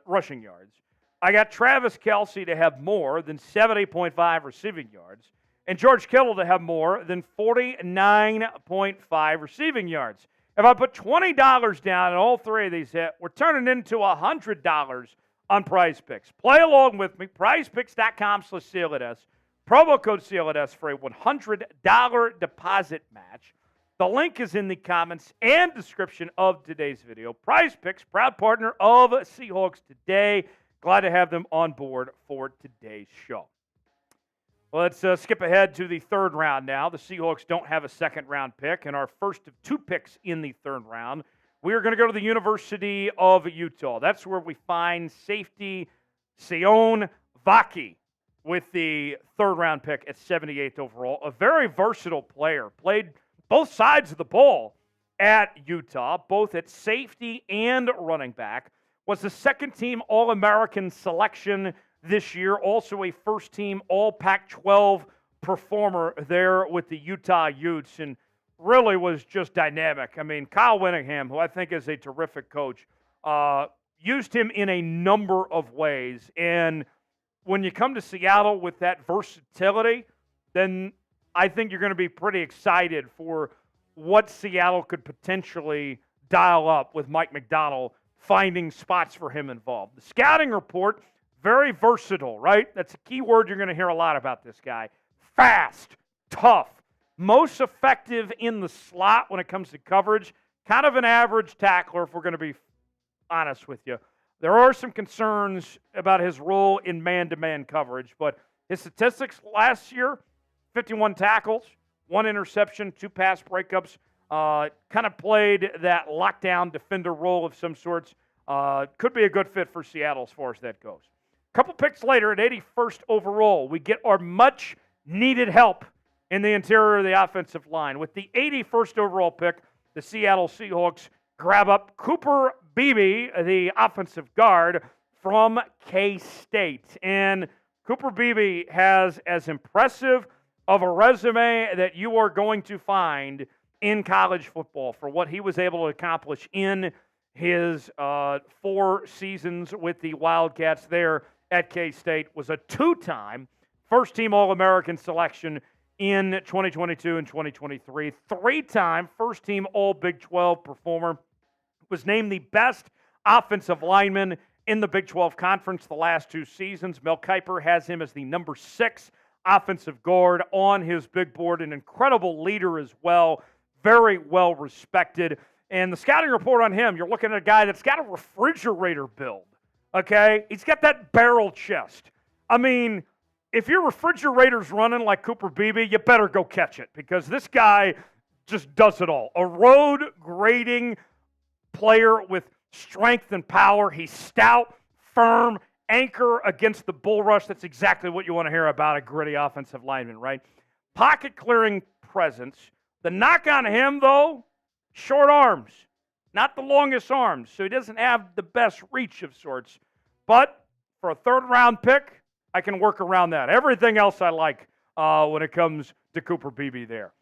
rushing yards. I got Travis Kelce to have more than 70.5 receiving yards. And George Kittle to have more than 49.5 receiving yards. If I put $20 down and all 3 of these hit, we're turning into $100 on Prize Picks. Play along with me. PrizePicks.com/CLNS. Promo code CLNS for a $100 deposit match. The link is in the comments and description of today's video. Prize Picks, proud partner of Seahawks Today. Glad to have them on board for today's show. Let's skip ahead to the 3rd round now. The Seahawks don't have a 2nd-round pick, and our first of 2 picks in the 3rd round, we are going to go to the University of Utah. That's where we find safety Sion Vaki. with the third-round pick at 78th overall. A very versatile player. Played both sides of the ball at Utah, both at safety and running back. Was the second-team All-American selection this year. Also a first-team All-Pac-12 performer there with the Utah Utes, and really was just dynamic. I mean, Kyle Winningham, who I think is a terrific coach, used him in a number of ways. And when you come to Seattle with that versatility, then I think you're going to be pretty excited for what Seattle could potentially dial up with Mike Macdonald finding spots for him involved. The scouting report, very versatile, right? That's a key word you're going to hear a lot about this guy. Fast, tough, most effective in the slot when it comes to coverage, kind of an average tackler if we're going to be honest with you. There are some concerns about his role in man-to-man coverage, but his statistics last year, 51 tackles, 1 interception, 2 pass breakups, kind of played that lockdown defender role of some sorts. Could be a good fit for Seattle as far as that goes. A couple picks later at 81st overall, we get our much-needed help in the interior of the offensive line. With the 81st overall pick, the Seattle Seahawks grab up Cooper Beebe, the offensive guard from K-State. And Cooper Beebe has as impressive of a resume that you are going to find in college football for what he was able to accomplish in his 4 seasons with the Wildcats there at K-State. Was a 2-time first-team All-American selection in 2022 and 2023. 3-time first-team All-Big 12 performer. Was named the best offensive lineman in the Big 12 Conference the last 2 seasons. Mel Kiper has him as the number 6 offensive guard on his big board. An incredible leader as well. Very well respected. And the scouting report on him, you're looking at a guy that's got a refrigerator build. Okay? He's got that barrel chest. I mean, if your refrigerator's running like Cooper Beebe, you better go catch it because this guy just does it all. A road grading player with strength and power. He's stout, firm, anchor against the bull rush. That's exactly what you want to hear about a gritty offensive lineman, right? Pocket clearing presence. The knock on him, though, short arms. Not the longest arms, so he doesn't have the best reach of sorts. But for a third-round pick, I can work around that. Everything else I like when it comes to Cooper Beebe there.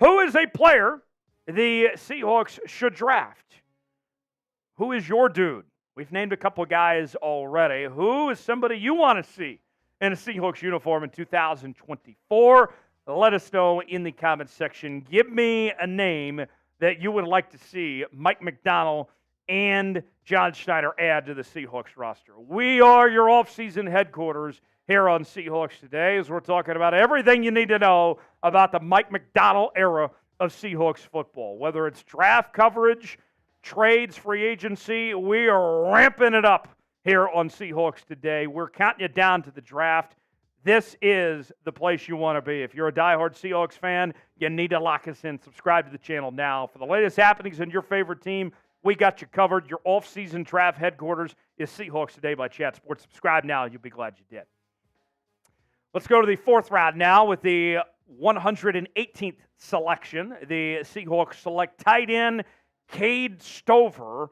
Who is a player the Seahawks should draft? Who is your dude? We've named a couple of guys already. Who is somebody you want to see in a Seahawks uniform in 2024? Let us know in the comments section. Give me a name that you would like to see Mike Macdonald and John Schneider add to the Seahawks roster. We are your offseason headquarters here on Seahawks Today as we're talking about everything you need to know about the Mike Macdonald era of Seahawks football. Whether it's draft coverage, trades, free agency, we are ramping it up here on Seahawks Today. We're counting you down to the draft. This is the place you want to be. If you're a diehard Seahawks fan, you need to lock us in. Subscribe to the channel now. For the latest happenings in your favorite team, we got you covered. Your off-season draft headquarters is Seahawks Today by Chat Sports. Subscribe now. You'll be glad you did. Let's go to the 4th round now with the 118th selection. The Seahawks select tight end Cade Stover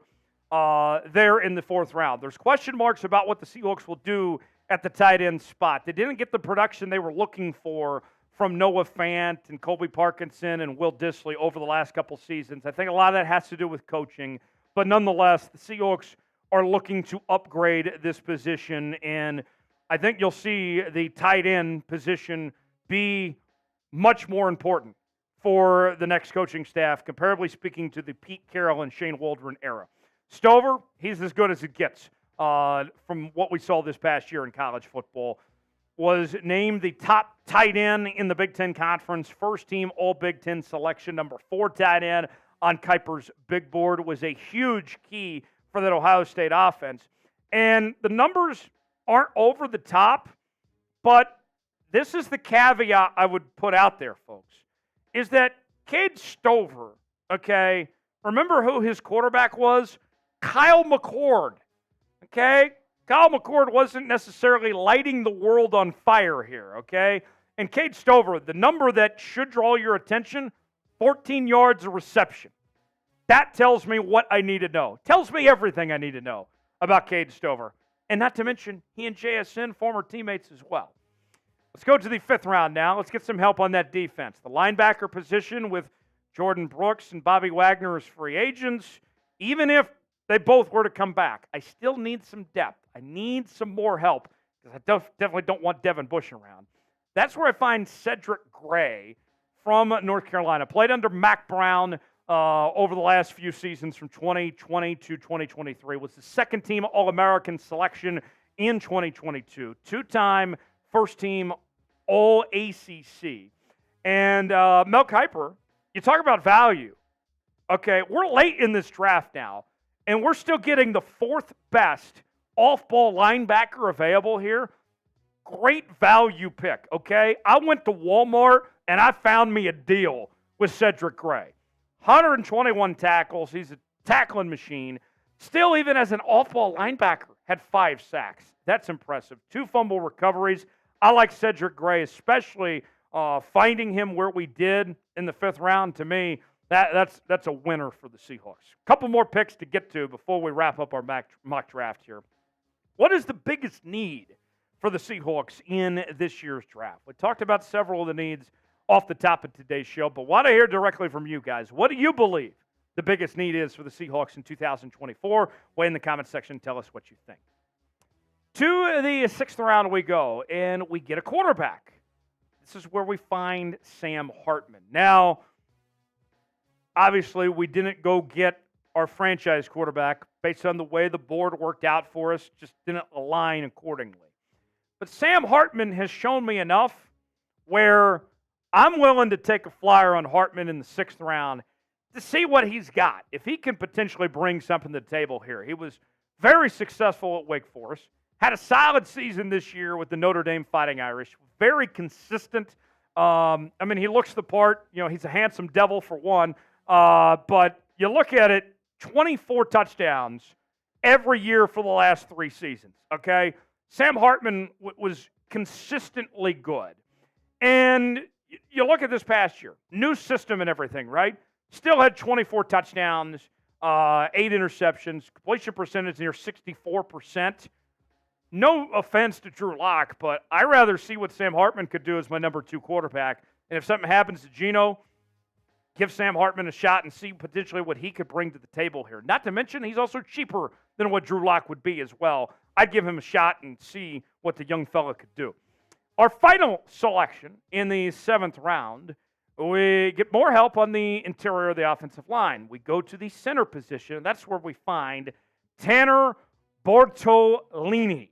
there in the 4th round. There's question marks about what the Seahawks will do at the tight end spot. They didn't get the production they were looking for from Noah Fant and Colby Parkinson and Will Dissly over the last couple seasons. I think a lot of that has to do with coaching. But nonetheless, the Seahawks are looking to upgrade this position, and I think you'll see the tight end position be much more important for the next coaching staff, comparably speaking to the Pete Carroll and Shane Waldron era. Stover, he's as good as it gets from what we saw this past year in college football. Was named the top tight end in the Big Ten Conference, first-team All-Big Ten selection, number 4 tight end on Kiper's big board, was a huge key for that Ohio State offense. And the numbers aren't over the top, but this is the caveat I would put out there, folks, is that Cade Stover, okay, remember who his quarterback was? Kyle McCord, okay? Kyle McCord wasn't necessarily lighting the world on fire here, okay? And Cade Stover, the number that should draw your attention, 14 yards of reception. That tells me what I need to know. Tells me everything I need to know about Cade Stover. And not to mention, he and JSN, former teammates as well. Let's go to the 5th round now. Let's get some help on that defense. The linebacker position with Jordan Brooks and Bobby Wagner as free agents. Even if they both were to come back, I still need some depth. I need some more help because I definitely don't want Devin Bush around. That's where I find Cedric Gray from North Carolina. Played under Mac Brown over the last few seasons from 2020 to 2023. Was the second-team All-American selection in 2022. Two-time first-team All-ACC. And Mel Kiper, you talk about value. Okay, we're late in this draft now, and we're still getting the 4th best off-ball linebacker available here. Great value pick, okay? I went to Walmart, and I found me a deal with Cedric Gray. 121 tackles. He's a tackling machine. Still, even as an off-ball linebacker, had 5 sacks. That's impressive. 2 fumble recoveries. I like Cedric Gray, especially finding him where we did in the 5th round. To me, that's a winner for the Seahawks. A couple more picks to get to before we wrap up our mock draft here. What is the biggest need for the Seahawks in this year's draft? We talked about several of the needs off the top of today's show, but want to hear directly from you guys. What do you believe the biggest need is for the Seahawks in 2024? Weigh in the comment section. Tell us what you think. To the 6th round we go, and we get a quarterback. This is where we find Sam Hartman. Now, obviously, we didn't go get our franchise quarterback based on the way the board worked out for us. Just didn't align accordingly. But Sam Hartman has shown me enough where I'm willing to take a flyer on Hartman in the 6th round to see what he's got. If he can potentially bring something to the table here. He was very successful at Wake Forest. Had a solid season this year with the Notre Dame Fighting Irish. Very consistent. He looks the part. You know, he's a handsome devil for one. But you look at it, 24 touchdowns every year for the last 3 seasons. Okay? Sam Hartman was consistently good. And you look at this past year, new system and everything, right? Still had 24 touchdowns, 8 interceptions, completion percentage near 64%. No offense to Drew Lock, but I rather see what Sam Hartman could do as my number 2 quarterback. And if something happens to Geno, give Sam Hartman a shot and see potentially what he could bring to the table here. Not to mention, he's also cheaper than what Drew Lock would be as well. I'd give him a shot and see what the young fella could do. Our final selection in the 7th round, we get more help on the interior of the offensive line. We go to the center position. That's where we find Tanner Bortolini.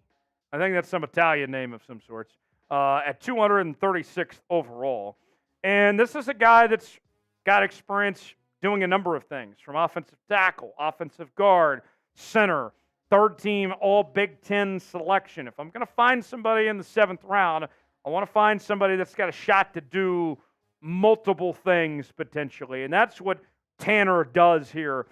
I think that's some Italian name of some sorts. At 236th overall. And this is a guy that's got experience doing a number of things, from offensive tackle, offensive guard, center, 3rd-team All-Big Ten selection. If I'm going to find somebody in the 7th round, I want to find somebody that's got a shot to do multiple things potentially. And that's what Tanner does here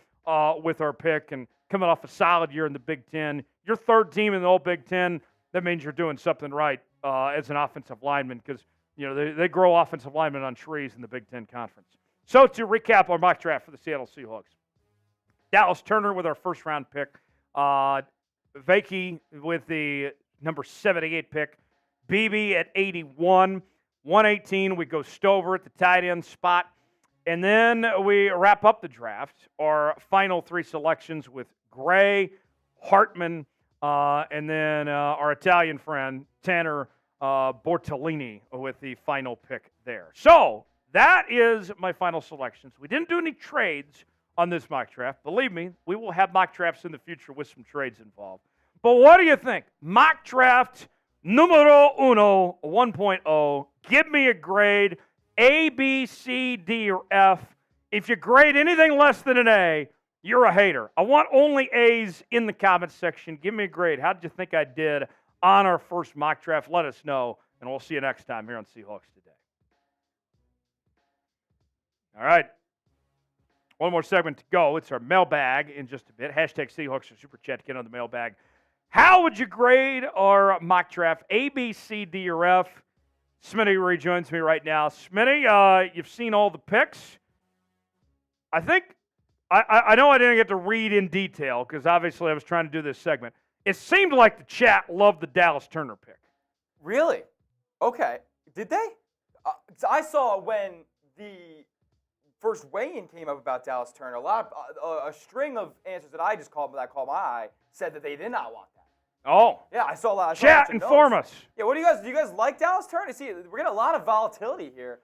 with our pick. And coming off a solid year in the Big Ten, your 3rd team in the All-Big Ten, that means you're doing something right as an offensive lineman because, you know, they grow offensive linemen on trees in the Big Ten Conference. So to recap our mock draft for the Seattle Seahawks, Dallas Turner with our 1st-round pick. Vakey with the number 78 pick. Beebe at 81. 118, we go Stover at the tight end spot. And then we wrap up the draft, our final 3 selections with Gray, Hartman, and then our Italian friend, Tanner Bortolini, with the final pick there. So that is my final selections. We didn't do any trades on this mock draft. Believe me, we will have mock drafts in the future with some trades involved. But what do you think? Mock draft numero 1.0. Give me a grade, A, B, C, D, or F. If you grade anything less than an A, you're a hater. I want only A's in the comments section. Give me a grade. How did you think I did on our first mock draft? Let us know, and we'll see you next time here on Seahawks Today. All right. One more segment to go. It's our mailbag in just a bit. Hashtag Seahawks or Super Chat to get on the mailbag. How would you grade our mock draft? A, B, C, D, or F? Smitty rejoins me right now. Smitty, you've seen all the picks. I think, I know I didn't get to read in detail because obviously I was trying to do this segment. It seemed like the chat loved the Dallas Turner pick. Really? Okay. Did they? I saw when the first weigh-in came up about Dallas Turner, a string of answers that I caught my eye said that they did not want that. Oh. Yeah, I saw a lot. Chat, inform us. Yeah, do you guys like Dallas Turner? See, we're getting a lot of volatility here.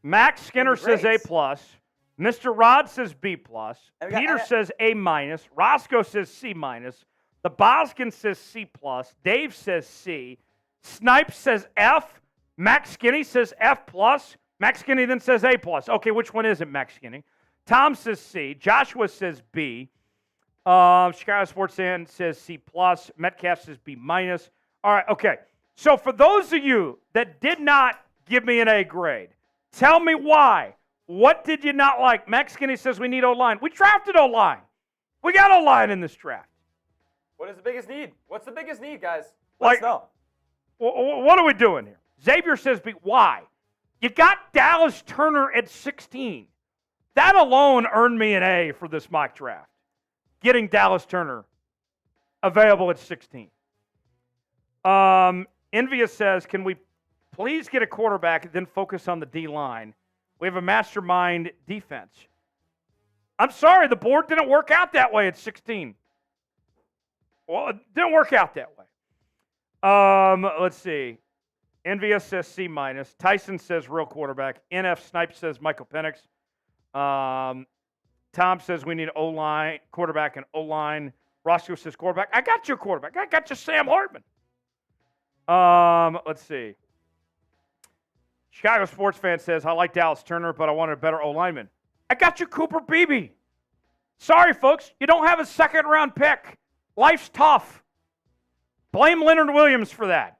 Max Skinner says A+. Mr. Rod says B+. Peter says A-. Roscoe says C-. The Boskin says C+. Dave says C. Snipe says F. Max Skinny says F+. Max Skinny then says A+. Okay, which one is it, Max Skinny? Tom says C. Joshua says B. Chicago Sports Fan says C+. Metcalf says B-. All right, okay. So for those of you that did not give me an A grade, tell me why. What did you not like? Max Skinny says we need O-line. We drafted O-line. We got O-line in this draft. What is the biggest need? What's the biggest need, guys? Let us know. What are we doing here? Xavier says B. Why? You got Dallas Turner at 16. That alone earned me an A for this mock draft. Getting Dallas Turner available at 16. Envious says, can we please get a quarterback and then focus on the D-line? We have a mastermind defense. I'm sorry, the board didn't work out that way at 16. Well, it didn't work out that way. Let's see. Envious says C-. Tyson says real quarterback. NF Snipe says Michael Penix. Tom says we need O-line, quarterback and O-line. Roscoe says quarterback. I got your quarterback. I got you Sam Hartman. Let's see. Chicago Sports Fan says, I like Dallas Turner, but I wanted a better O-lineman. I got you Cooper Beebe. Sorry, folks. You don't have a second-round pick. Life's tough. Blame Leonard Williams for that.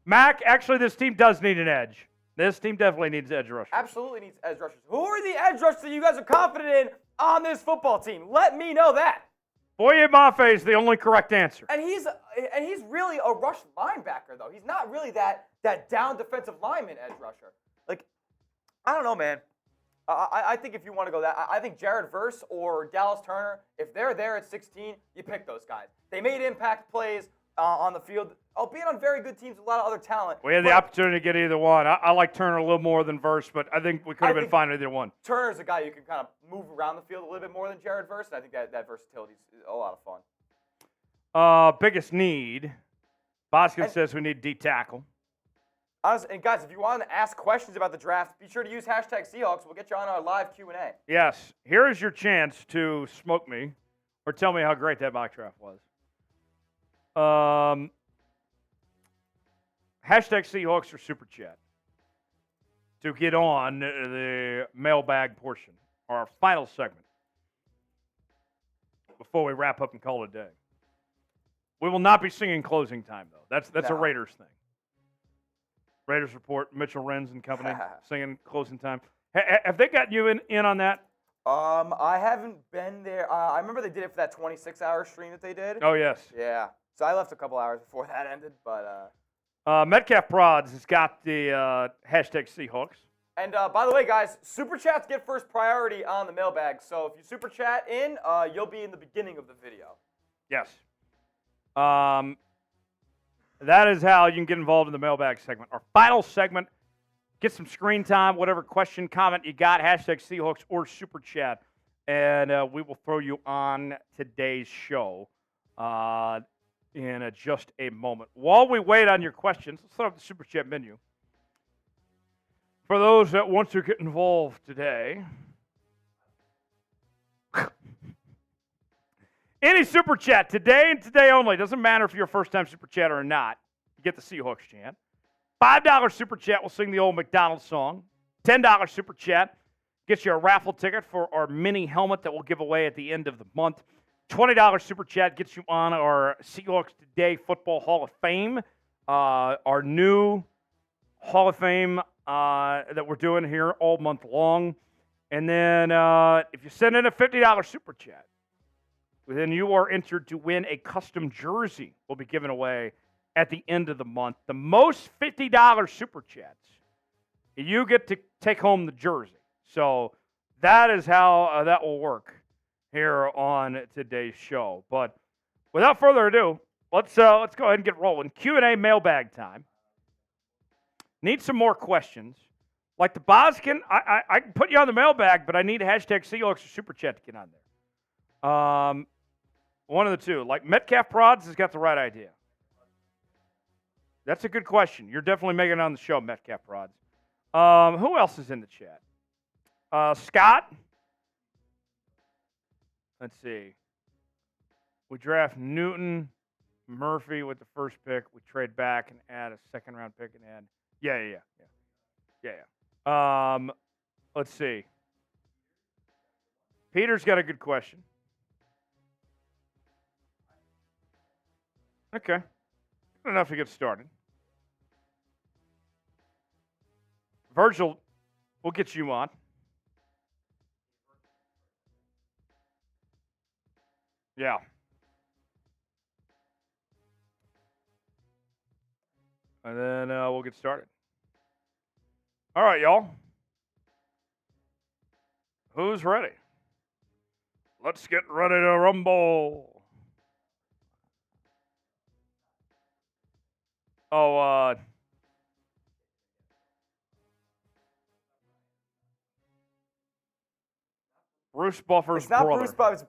Mac, actually, this team does need an edge. This team definitely needs edge rushers. Absolutely needs edge rushers. Who are the edge rushers that you guys are confident in on this football team? Let me know that. Boye Mafe is the only correct answer. And he's really a rush linebacker, though. He's not really that down defensive lineman edge rusher. Like, I don't know, man. I think if you want to go that, I think Jared Verse or Dallas Turner, if they're there at 16, you pick those guys. They made impact plays on the field, albeit on very good teams with a lot of other talent. We had the opportunity to get either one. I like Turner a little more than Verse, but I think we could have been fine with either one. Turner's a guy you can kind of move around the field a little bit more than Jared Verse, and I think that versatility is a lot of fun. Biggest need. Boskin says we need D tackle. Honestly, and guys, if you want to ask questions about the draft, be sure to use #Seahawks. We'll get you on our live Q&A. Yes. Here is your chance to smoke me or tell me how great that mock draft was. #Seahawks or Super Chat to get on the mailbag portion, our final segment, before we wrap up and call it a day. We will not be singing closing time, though. That's a Raiders thing. Raiders Report, Mitchell Renz and company singing closing time. Have they gotten you in on that? I haven't been there. I remember they did it for that 26-hour stream that they did. Oh, yes. Yeah. So I left a couple hours before that ended, but... Metcalf Prods has got the #Seahawks. And by the way, guys, Super Chats get first priority on the mailbag. So if you Super Chat in, you'll be in the beginning of the video. Yes. That is how you can get involved in the mailbag segment. Our final segment, get some screen time, whatever question, comment you got, #Seahawks or Super Chat, and we will throw you on today's show in just a moment. While we wait on your questions, let's throw up the Super Chat menu. For those that want to get involved today, any Super Chat today and today only. Doesn't matter if you're a first-time Super Chatter or not. You get the Seahawks chant. $5 Super Chat will sing the old Macdonald song. $10 Super Chat gets you a raffle ticket for our mini helmet that we'll give away at the end of the month. $20 Super Chat gets you on our Seahawks Today Football Hall of Fame, our new Hall of Fame that we're doing here all month long. And then if you send in a $50 Super Chat, then you are entered to win a custom jersey. Will be given away at the end of the month. The most $50 super chats, you get to take home the jersey. So that is how that will work here on today's show. But without further ado, let's go ahead and get rolling. Q&A mailbag time. Need some more questions. Like the Boskin, I can put you on the mailbag, but I need a hashtag Seahawks or super chat to get on there. One of the two. Like Metcalf Prods has got the right idea. That's a good question. You're definitely making it on the show, Metcalf Prods. Who else is in the chat? Scott. Let's see. We draft Newton, Murphy with the first pick. We trade back and add a second-round pick and add. Yeah. Let's see. Peter's got a good question. Okay. Good enough to get started. Virgil, we'll get you on. Yeah. And then we'll get started. All right, y'all. Who's ready? Let's get ready to rumble. Oh, Bruce Buffer's brother. It's not Bruce Buffer's.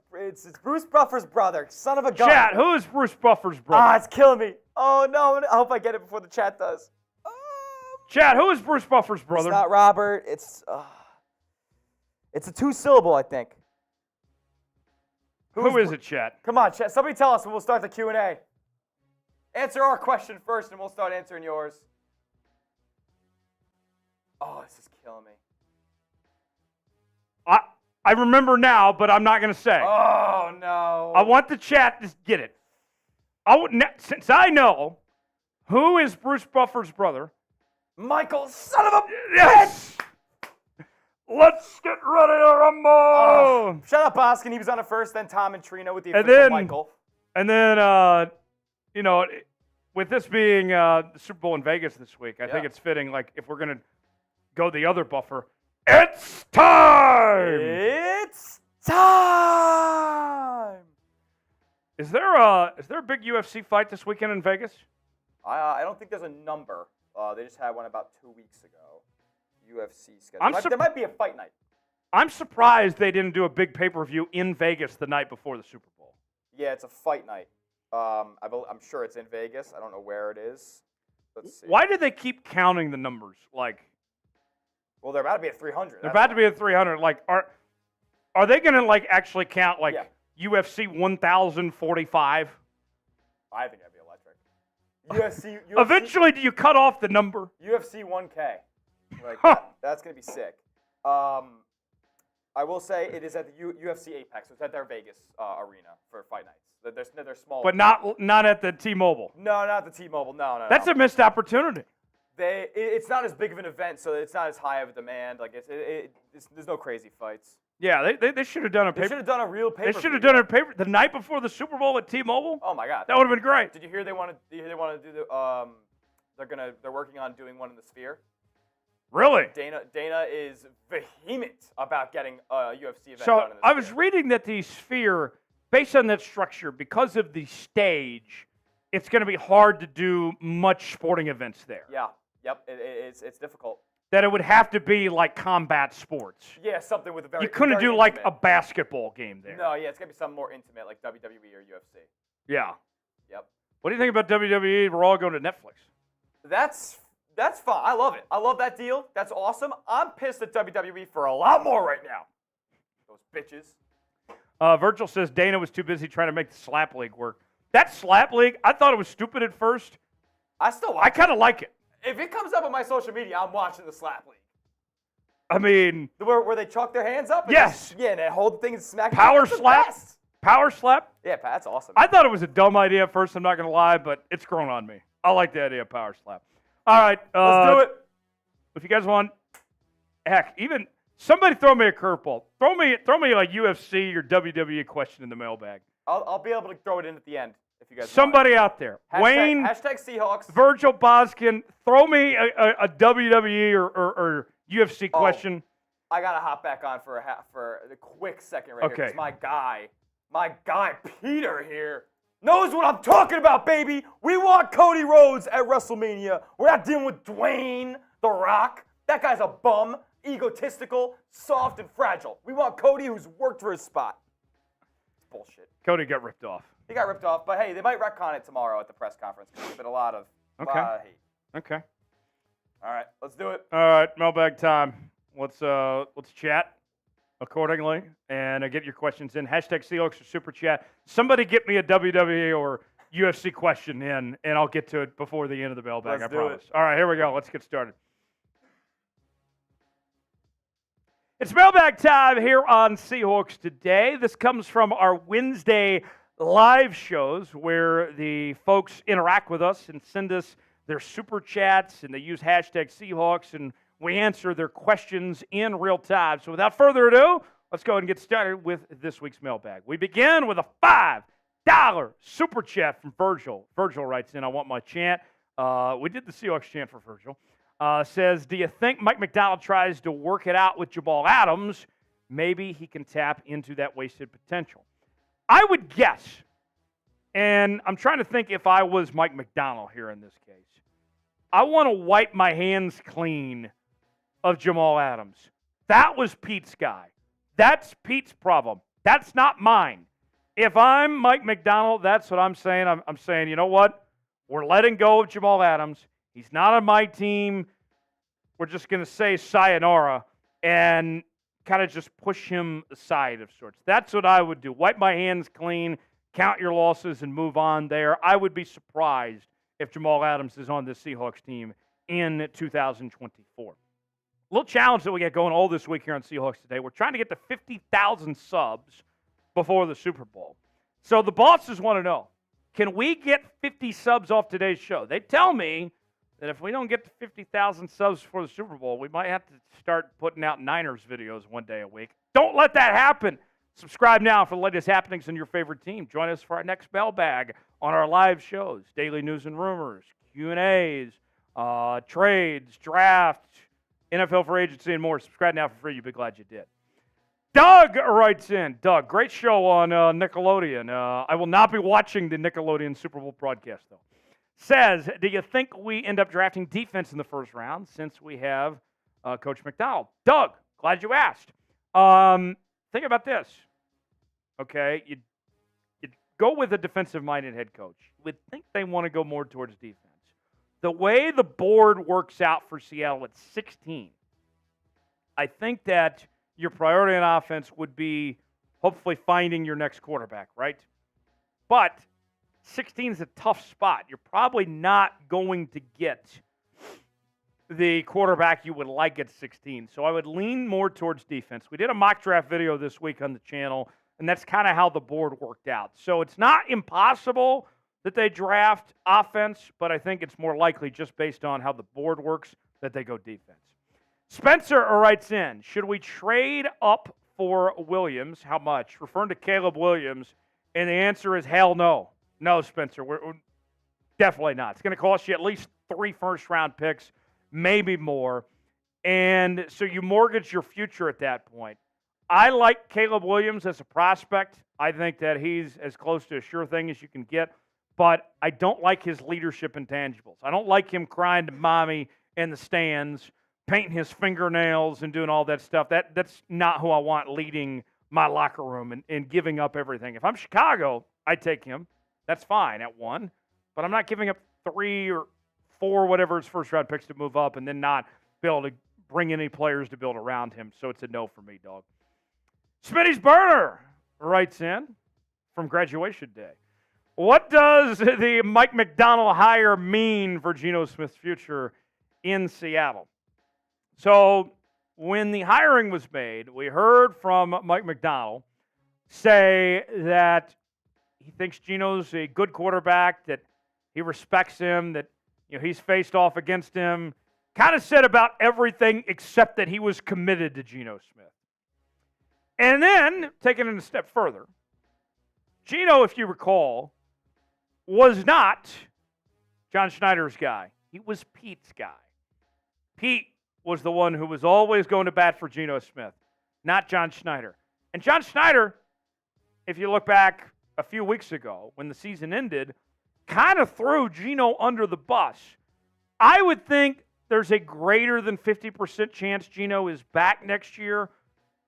It's Bruce Buffer's brother. Son of a gun. Chat, who is Bruce Buffer's brother? Ah, it's killing me. Oh, no. I hope I get it before the chat does. Chat, who is Bruce Buffer's brother? It's not Robert. It's a two-syllable, I think. Who is it, chat? Come on, chat. Somebody tell us and we'll start the Q&A. Answer our question first and we'll start answering yours. Oh, this is killing me. I remember now, but I'm not going to say. Oh, no. I want the chat to get it. Since I know who is Bruce Buffer's brother. Michael, son of a yes! Bitch! Let's get ready to rumble! Shout out Boskin. He was on it first, then Tom and Trina with the official Michael. And then, with this being the Super Bowl in Vegas this week, I think it's fitting, like, if we're going to go the other Buffer, it's time! It's time! Is there a big UFC fight this weekend in Vegas? I don't think there's a number. They just had one about 2 weeks ago. UFC schedule. There might be a fight night. I'm surprised they didn't do a big pay-per-view in Vegas the night before the Super Bowl. Yeah, it's a fight night. I'm sure it's in Vegas. I don't know where it is. Let's see. Why do they keep counting the numbers? Like, well, they're about to be at 300. They're about to be at 300. Like, are they going to like actually count like UFC 1045? I think that'd be electric. UFC. Eventually, do you cut off the number? UFC 1K. Like that's gonna be sick. I will say it is at the UFC Apex. So it's at their Vegas arena for fight nights. They're small. But not at the T-Mobile. No, not the T-Mobile. No. That's a missed opportunity. It's not as big of an event, so it's not as high of a demand. Like there's no crazy fights. Yeah, they should have done a paper. They should have done a real paper. They should have done a paper the night before the Super Bowl at T-Mobile. Oh my God, that would have been great. Did you hear they want to do the? They're working on doing one in the Sphere. Really? Dana is vehement about getting a UFC event done in the Sphere. I was reading that the Sphere, based on that structure, because of the stage, it's going to be hard to do much sporting events there. Yeah. Yep. It's difficult. That it would have to be like combat sports. Yeah, something with a very. You couldn't do intimate. like a basketball game there. No, yeah, it's gonna be something more intimate, like WWE or UFC. Yeah. Yep. What do you think about WWE? We're all going to Netflix. That's fun. I love it. I love that deal. That's awesome. I'm pissed at WWE for a lot more right now. Those bitches. Virgil says Dana was too busy trying to make the slap league work. That slap league, I thought it was stupid at first. I kind of like it. If it comes up on my social media, I'm watching the slap league. I mean, where they chalk their hands up. And yes. And they hold the thing and smack. Power slap. Power slap. Yeah, that's awesome. I thought it was a dumb idea at first. I'm not gonna lie, but it's grown on me. I like the idea of power slap. All right, let's do it. If you guys want, heck, even somebody throw me a curveball. Throw me like UFC or WWE question in the mailbag. I'll be able to throw it in at the end if you guys Somebody out there. Wayne. Hashtag Seahawks. Virgil Boskin, throw me a WWE or UFC question. I got to hop back on for a quick second right here. 'Cause my guy Peter here knows what I'm talking about, baby. We want Cody Rhodes at WrestleMania. We're not dealing with Dwayne The Rock. That guy's a bum, egotistical, soft, and fragile. We want Cody, who's worked for his spot. It's bullshit. Cody got ripped off. He got ripped off, but hey, they might retcon it tomorrow at the press conference because there's been a lot of hate. Okay. All right, let's do it. All right, mailbag time. Let's chat accordingly and get your questions in. Hashtag Seahawks or Super Chat. Somebody get me a WWE or UFC question in, and I'll get to it before the end of the mailbag, I promise. All right, here we go. Let's get started. It's mailbag time here on Seahawks Today. This comes from our Wednesday live shows where the folks interact with us and send us their super chats, and they use hashtag Seahawks, and we answer their questions in real time. So without further ado, let's go ahead and get started with this week's mailbag. We begin with a $5 super chat from Virgil. Virgil writes in, I want my chant. We did the Seahawks chant for Virgil. Says, do you think Mike Macdonald tries to work it out with Jamal Adams? Maybe he can tap into that wasted potential. I would guess, and I'm trying to think if I was Mike Macdonald here in this case, I want to wipe my hands clean of Jamal Adams. That was Pete's guy. That's Pete's problem. That's not mine. If I'm Mike Macdonald, that's what I'm saying. I'm saying, you know what? We're letting go of Jamal Adams. He's not on my team. We're just going to say sayonara and kind of just push him aside of sorts. That's what I would do. Wipe my hands clean, count your losses, and move on there. I would be surprised if Jamal Adams is on the Seahawks team in 2024. A little challenge that we get going all this week here on Seahawks Today. We're trying to get to 50,000 subs before the Super Bowl. So the bosses want to know, can we get 50 subs off today's show? They tell me that if we don't get to 50,000 subs before the Super Bowl, we might have to start putting out Niners videos one day a week. Don't let that happen. Subscribe now for the latest happenings in your favorite team. Join us for our next mailbag on our live shows, daily news and rumors, Q&As, trades, draft, NFL for agency, and more. Subscribe now for free. You'll be glad you did. Doug writes in. Doug, great show on Nickelodeon. I will not be watching the Nickelodeon Super Bowl broadcast, though. Says, do you think we end up drafting defense in the first round since we have Coach Macdonald? Doug, glad you asked. Think about this. Okay, you go with a defensive-minded head coach. You would think they want to go more towards defense. The way the board works out for Seattle at 16, I think that your priority on offense would be hopefully finding your next quarterback, right? But 16 is a tough spot. You're probably not going to get the quarterback you would like at 16. So I would lean more towards defense. We did a mock draft video this week on the channel, and that's kind of how the board worked out. So it's not impossible that they draft offense, but I think it's more likely just based on how the board works that they go defense. Spencer writes in, should we trade up for Williams? How much? Referring to Caleb Williams, and the answer is hell no. No, Spencer, we're definitely not. It's going to cost you at least 3 first-round picks, maybe more. And so you mortgage your future at that point. I like Caleb Williams as a prospect. I think that he's as close to a sure thing as you can get. But I don't like his leadership intangibles. I don't like him crying to mommy in the stands, painting his fingernails and doing all that stuff. That's not who I want leading my locker room and giving up everything. If I'm Chicago, I take him. That's fine at 1. But I'm not giving up 3 or 4, whatever his first-round picks to move up and then not be able to bring any players to build around him. So it's a no for me, dog. Smitty's Burner writes in from graduation day. What does the Mike Macdonald hire mean for Geno Smith's future in Seattle? So when the hiring was made, we heard from Mike Macdonald say that he thinks Geno's a good quarterback, that he respects him, that he's faced off against him. Kind of said about everything except that he was committed to Geno Smith. And then, taking it a step further, Geno, if you recall, was not John Schneider's guy. He was Pete's guy. Pete was the one who was always going to bat for Geno Smith, not John Schneider. And John Schneider, if you look back a few weeks ago when the season ended, kind of threw Geno under the bus. I would think there's a greater than 50% chance Geno is back next year,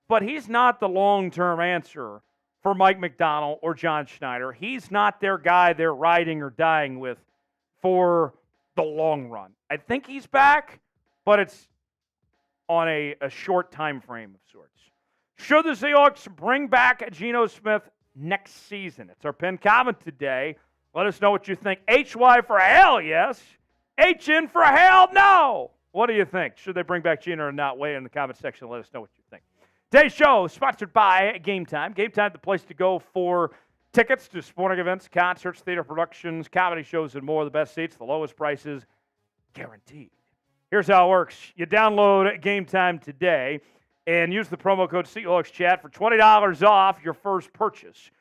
but he's not the long-term answer for Mike Macdonald or John Schneider. He's not their guy they're riding or dying with for the long run. I think he's back, but it's on a short time frame of sorts. Should the Seahawks bring back Geno Smith next season? It's our pinned comment today. Let us know what you think. HY for hell yes. HN for hell no. What do you think? Should they bring back Geno or not? Weigh in the comment section. Let us know what you think. Today's show is sponsored by Game Time. Game Time, the place to go for tickets to sporting events, concerts, theater productions, comedy shows, and more. The best seats, the lowest prices, guaranteed. Here's how it works. You download Game Time today and use the promo code Seahawks Chat for $20 off your first purchase.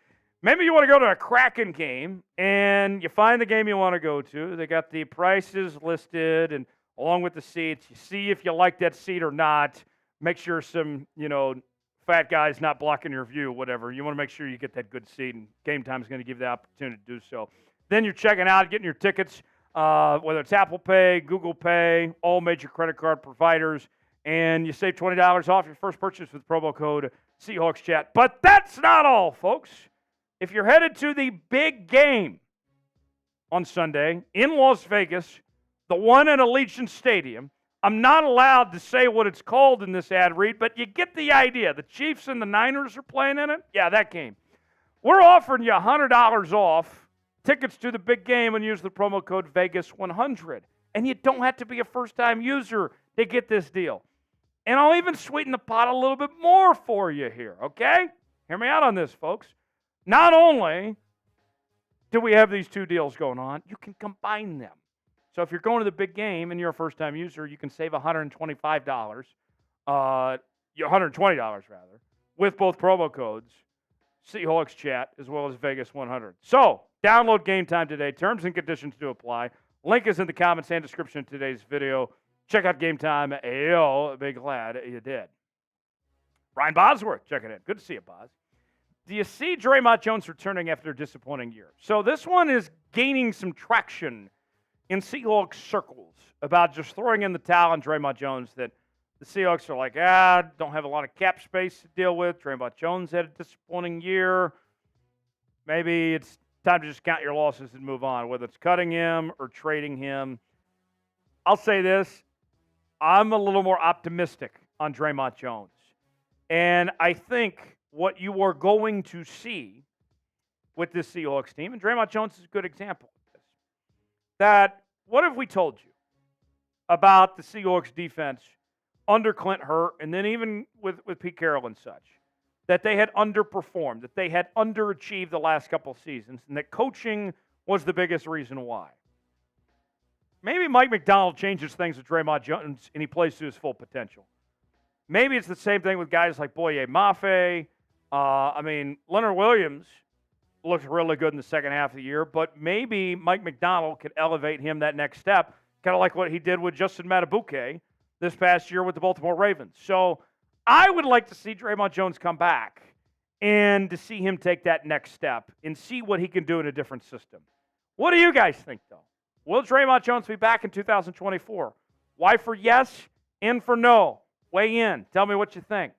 Maybe you want to go to a Kraken game and you find the game you want to go to. They got the prices listed and along with the seats. You see if you like that seat or not. Make sure some, fat guy's not blocking your view, whatever. You want to make sure you get that good seat, and Game Time is going to give you the opportunity to do so. Then you're checking out, getting your tickets, whether it's Apple Pay, Google Pay, all major credit card providers, and you save $20 off your first purchase with promo code Seahawks Chat. But that's not all, folks. If you're headed to the big game on Sunday in Las Vegas, the one at Allegiant Stadium, I'm not allowed to say what it's called in this ad read, but you get the idea. The Chiefs and the Niners are playing in it. Yeah, that game. We're offering you $100 off tickets to the big game and use the promo code Vegas100. And you don't have to be a first-time user to get this deal. And I'll even sweeten the pot a little bit more for you here, okay? Hear me out on this, folks. Not only do we have these two deals going on, you can combine them. So if you're going to the big game and you're a first-time user, you can save $125, $120 rather, with both promo codes, Seahawks Chat, as well as Vegas 100. So download Game Time today. Terms and conditions do apply. Link is in the comments and description of today's video. Check out Game Time. I'll be glad you did. Ryan Bosworth checking in. Good to see you, Boz. Do you see Draymond Jones returning after a disappointing year? So this one is gaining some traction in Seahawks circles about just throwing in the towel on Draymond Jones, that the Seahawks are like, don't have a lot of cap space to deal with. Draymond Jones had a disappointing year. Maybe it's time to just count your losses and move on, whether it's cutting him or trading him. I'll say this. I'm a little more optimistic on Draymond Jones. And I think what you are going to see with this Seahawks team, and Draymond Jones is a good example, that what if we told you about the Seahawks defense under Clint Hurt and then even with Pete Carroll and such, that they had underperformed, that they had underachieved the last couple of seasons, and that coaching was the biggest reason why? Maybe Mike Macdonald changes things with Draymond Jones and he plays to his full potential. Maybe it's the same thing with guys like Boye Mafe. Leonard Williams looked really good in the second half of the year, but maybe Mike Macdonald could elevate him that next step, kind of like what he did with Justin Matabuke this past year with the Baltimore Ravens. So I would like to see Draymond Jones come back and to see him take that next step and see what he can do in a different system. What do you guys think, though? Will Draymond Jones be back in 2024? Y for yes, N for no. Weigh in. Tell me what you think.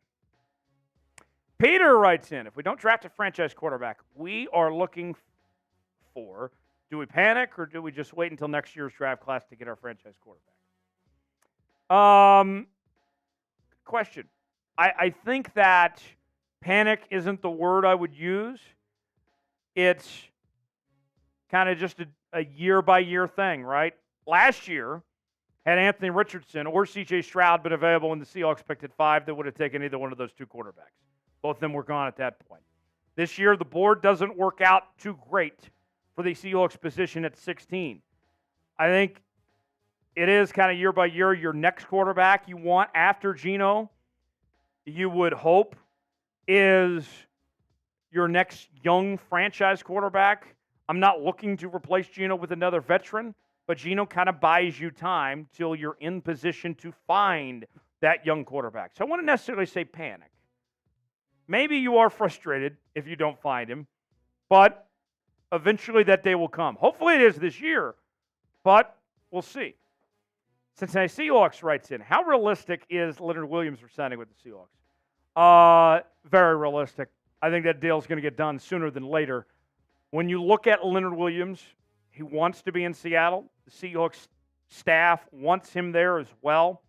Peter writes in, if we don't draft a franchise quarterback, we are looking for, do we panic or do we just wait until next year's draft class to get our franchise quarterback? Question. I think that panic isn't the word I would use. It's kind of just a year-by-year thing, right? Last year, had Anthony Richardson or C.J. Stroud been available when the Seahawks picked at 5, they would have taken either one of those two quarterbacks. Both of them were gone at that point. This year, the board doesn't work out too great for the Seahawks position at 16. I think it is kind of year by year. Your next quarterback you want after Geno, you would hope, is your next young franchise quarterback. I'm not looking to replace Geno with another veteran, but Geno kind of buys you time till you're in position to find that young quarterback. So I wouldn't necessarily say panic. Maybe you are frustrated if you don't find him, but eventually that day will come. Hopefully it is this year, but we'll see. Cincinnati Seahawks writes in, how realistic is Leonard Williams resigning with the Seahawks? Very realistic. I think that deal's going to get done sooner than later. When you look at Leonard Williams, he wants to be in Seattle. The Seahawks staff wants him there as well.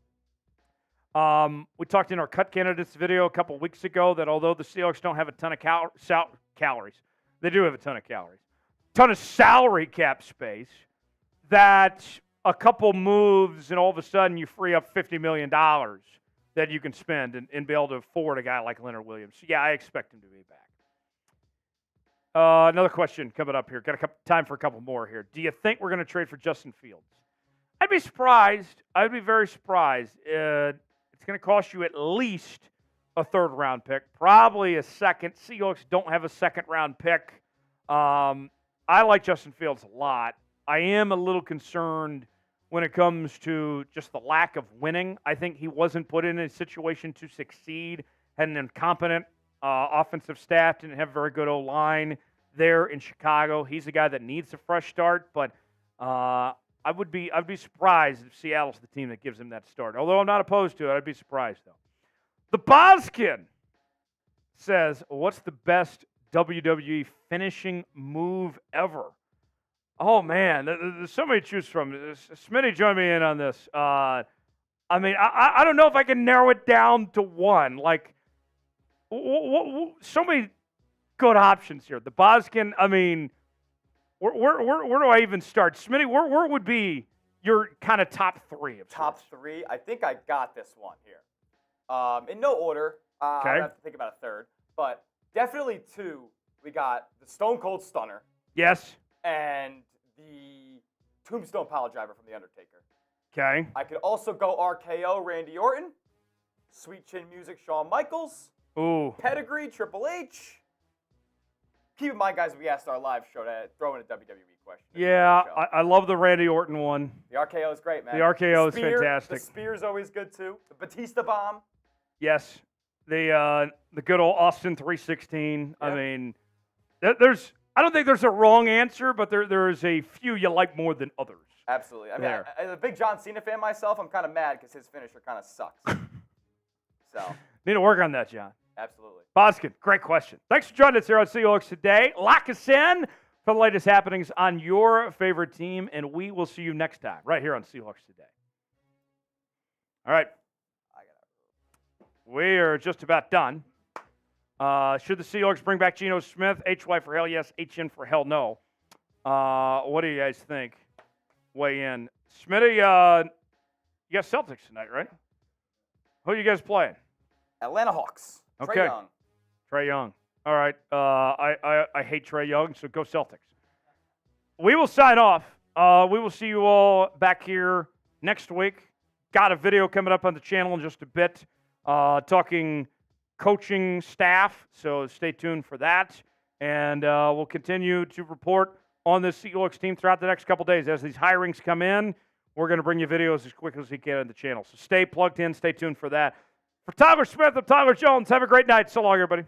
We talked in our cut candidates video a couple weeks ago that although the Seahawks don't have a ton of calories, they do have a ton of calories, ton of salary cap space, that a couple moves and all of a sudden you free up $50 million that you can spend and be able to afford a guy like Leonard Williams. So yeah, I expect him to be back. Another question coming up here. Got time for a couple more here. Do you think we're going to trade for Justin Fields? I'd be surprised. I'd be very surprised. It's going to cost you at least a third-round pick, probably a second. Seahawks don't have a second-round pick. I like Justin Fields a lot. I am a little concerned when it comes to just the lack of winning. I think he wasn't put in a situation to succeed, had an incompetent offensive staff, didn't have a very good O-line there in Chicago. He's a guy that needs a fresh start, but I'd be surprised if Seattle's the team that gives him that start. Although I'm not opposed to it, I'd be surprised, though. The Boskin says, what's the best WWE finishing move ever? Oh, man, there's so many to choose from. Smitty joined me in on this. I don't know if I can narrow it down to one. Like, so many good options here. The Boskin, where do I even start? Smitty, where would be your kind of top three? Top three? I think I got this one here. In no order. Okay. I have to think about a third. But definitely two. We got the Stone Cold Stunner. Yes. And the Tombstone Pile Driver from The Undertaker. Okay. I could also go RKO, Randy Orton. Sweet Chin Music, Shawn Michaels. Ooh. Pedigree, Triple H. Keep in mind, guys, we asked our live show to throw in a WWE question. Yeah, I love the Randy Orton one. The RKO is great, man. The RKO is fantastic. The Spear's always good, too. The Batista Bomb. Yes. The good old Austin 316. Yeah. I mean, I don't think there's a wrong answer, but there is a few you like more than others. Absolutely. I mean, as a big John Cena fan myself, I'm kind of mad because his finisher kind of sucks. So. Need to work on that, John. Absolutely. Boskin, great question. Thanks for joining us here on Seahawks Today. Lock us in for the latest happenings on your favorite team, and we will see you next time right here on Seahawks Today. All right. We are just about done. Should the Seahawks bring back Geno Smith? HY for hell yes, HN for hell no. What do you guys think? Weigh in. Smitty, you got Celtics tonight, right? Who are you guys playing? Atlanta Hawks. Okay. Trae Young. Trae Young. All right. I hate Trae Young, so go Celtics. We will sign off. We will see you all back here next week. Got a video coming up on the channel in just a bit, talking coaching staff, so stay tuned for that. And we'll continue to report on this Seahawks team throughout the next couple days. As these hirings come in, we're going to bring you videos as quick as we can on the channel. So stay plugged in, stay tuned for that. For Tyler Smith, I'm Tyler Jones. Have a great night. So long, everybody.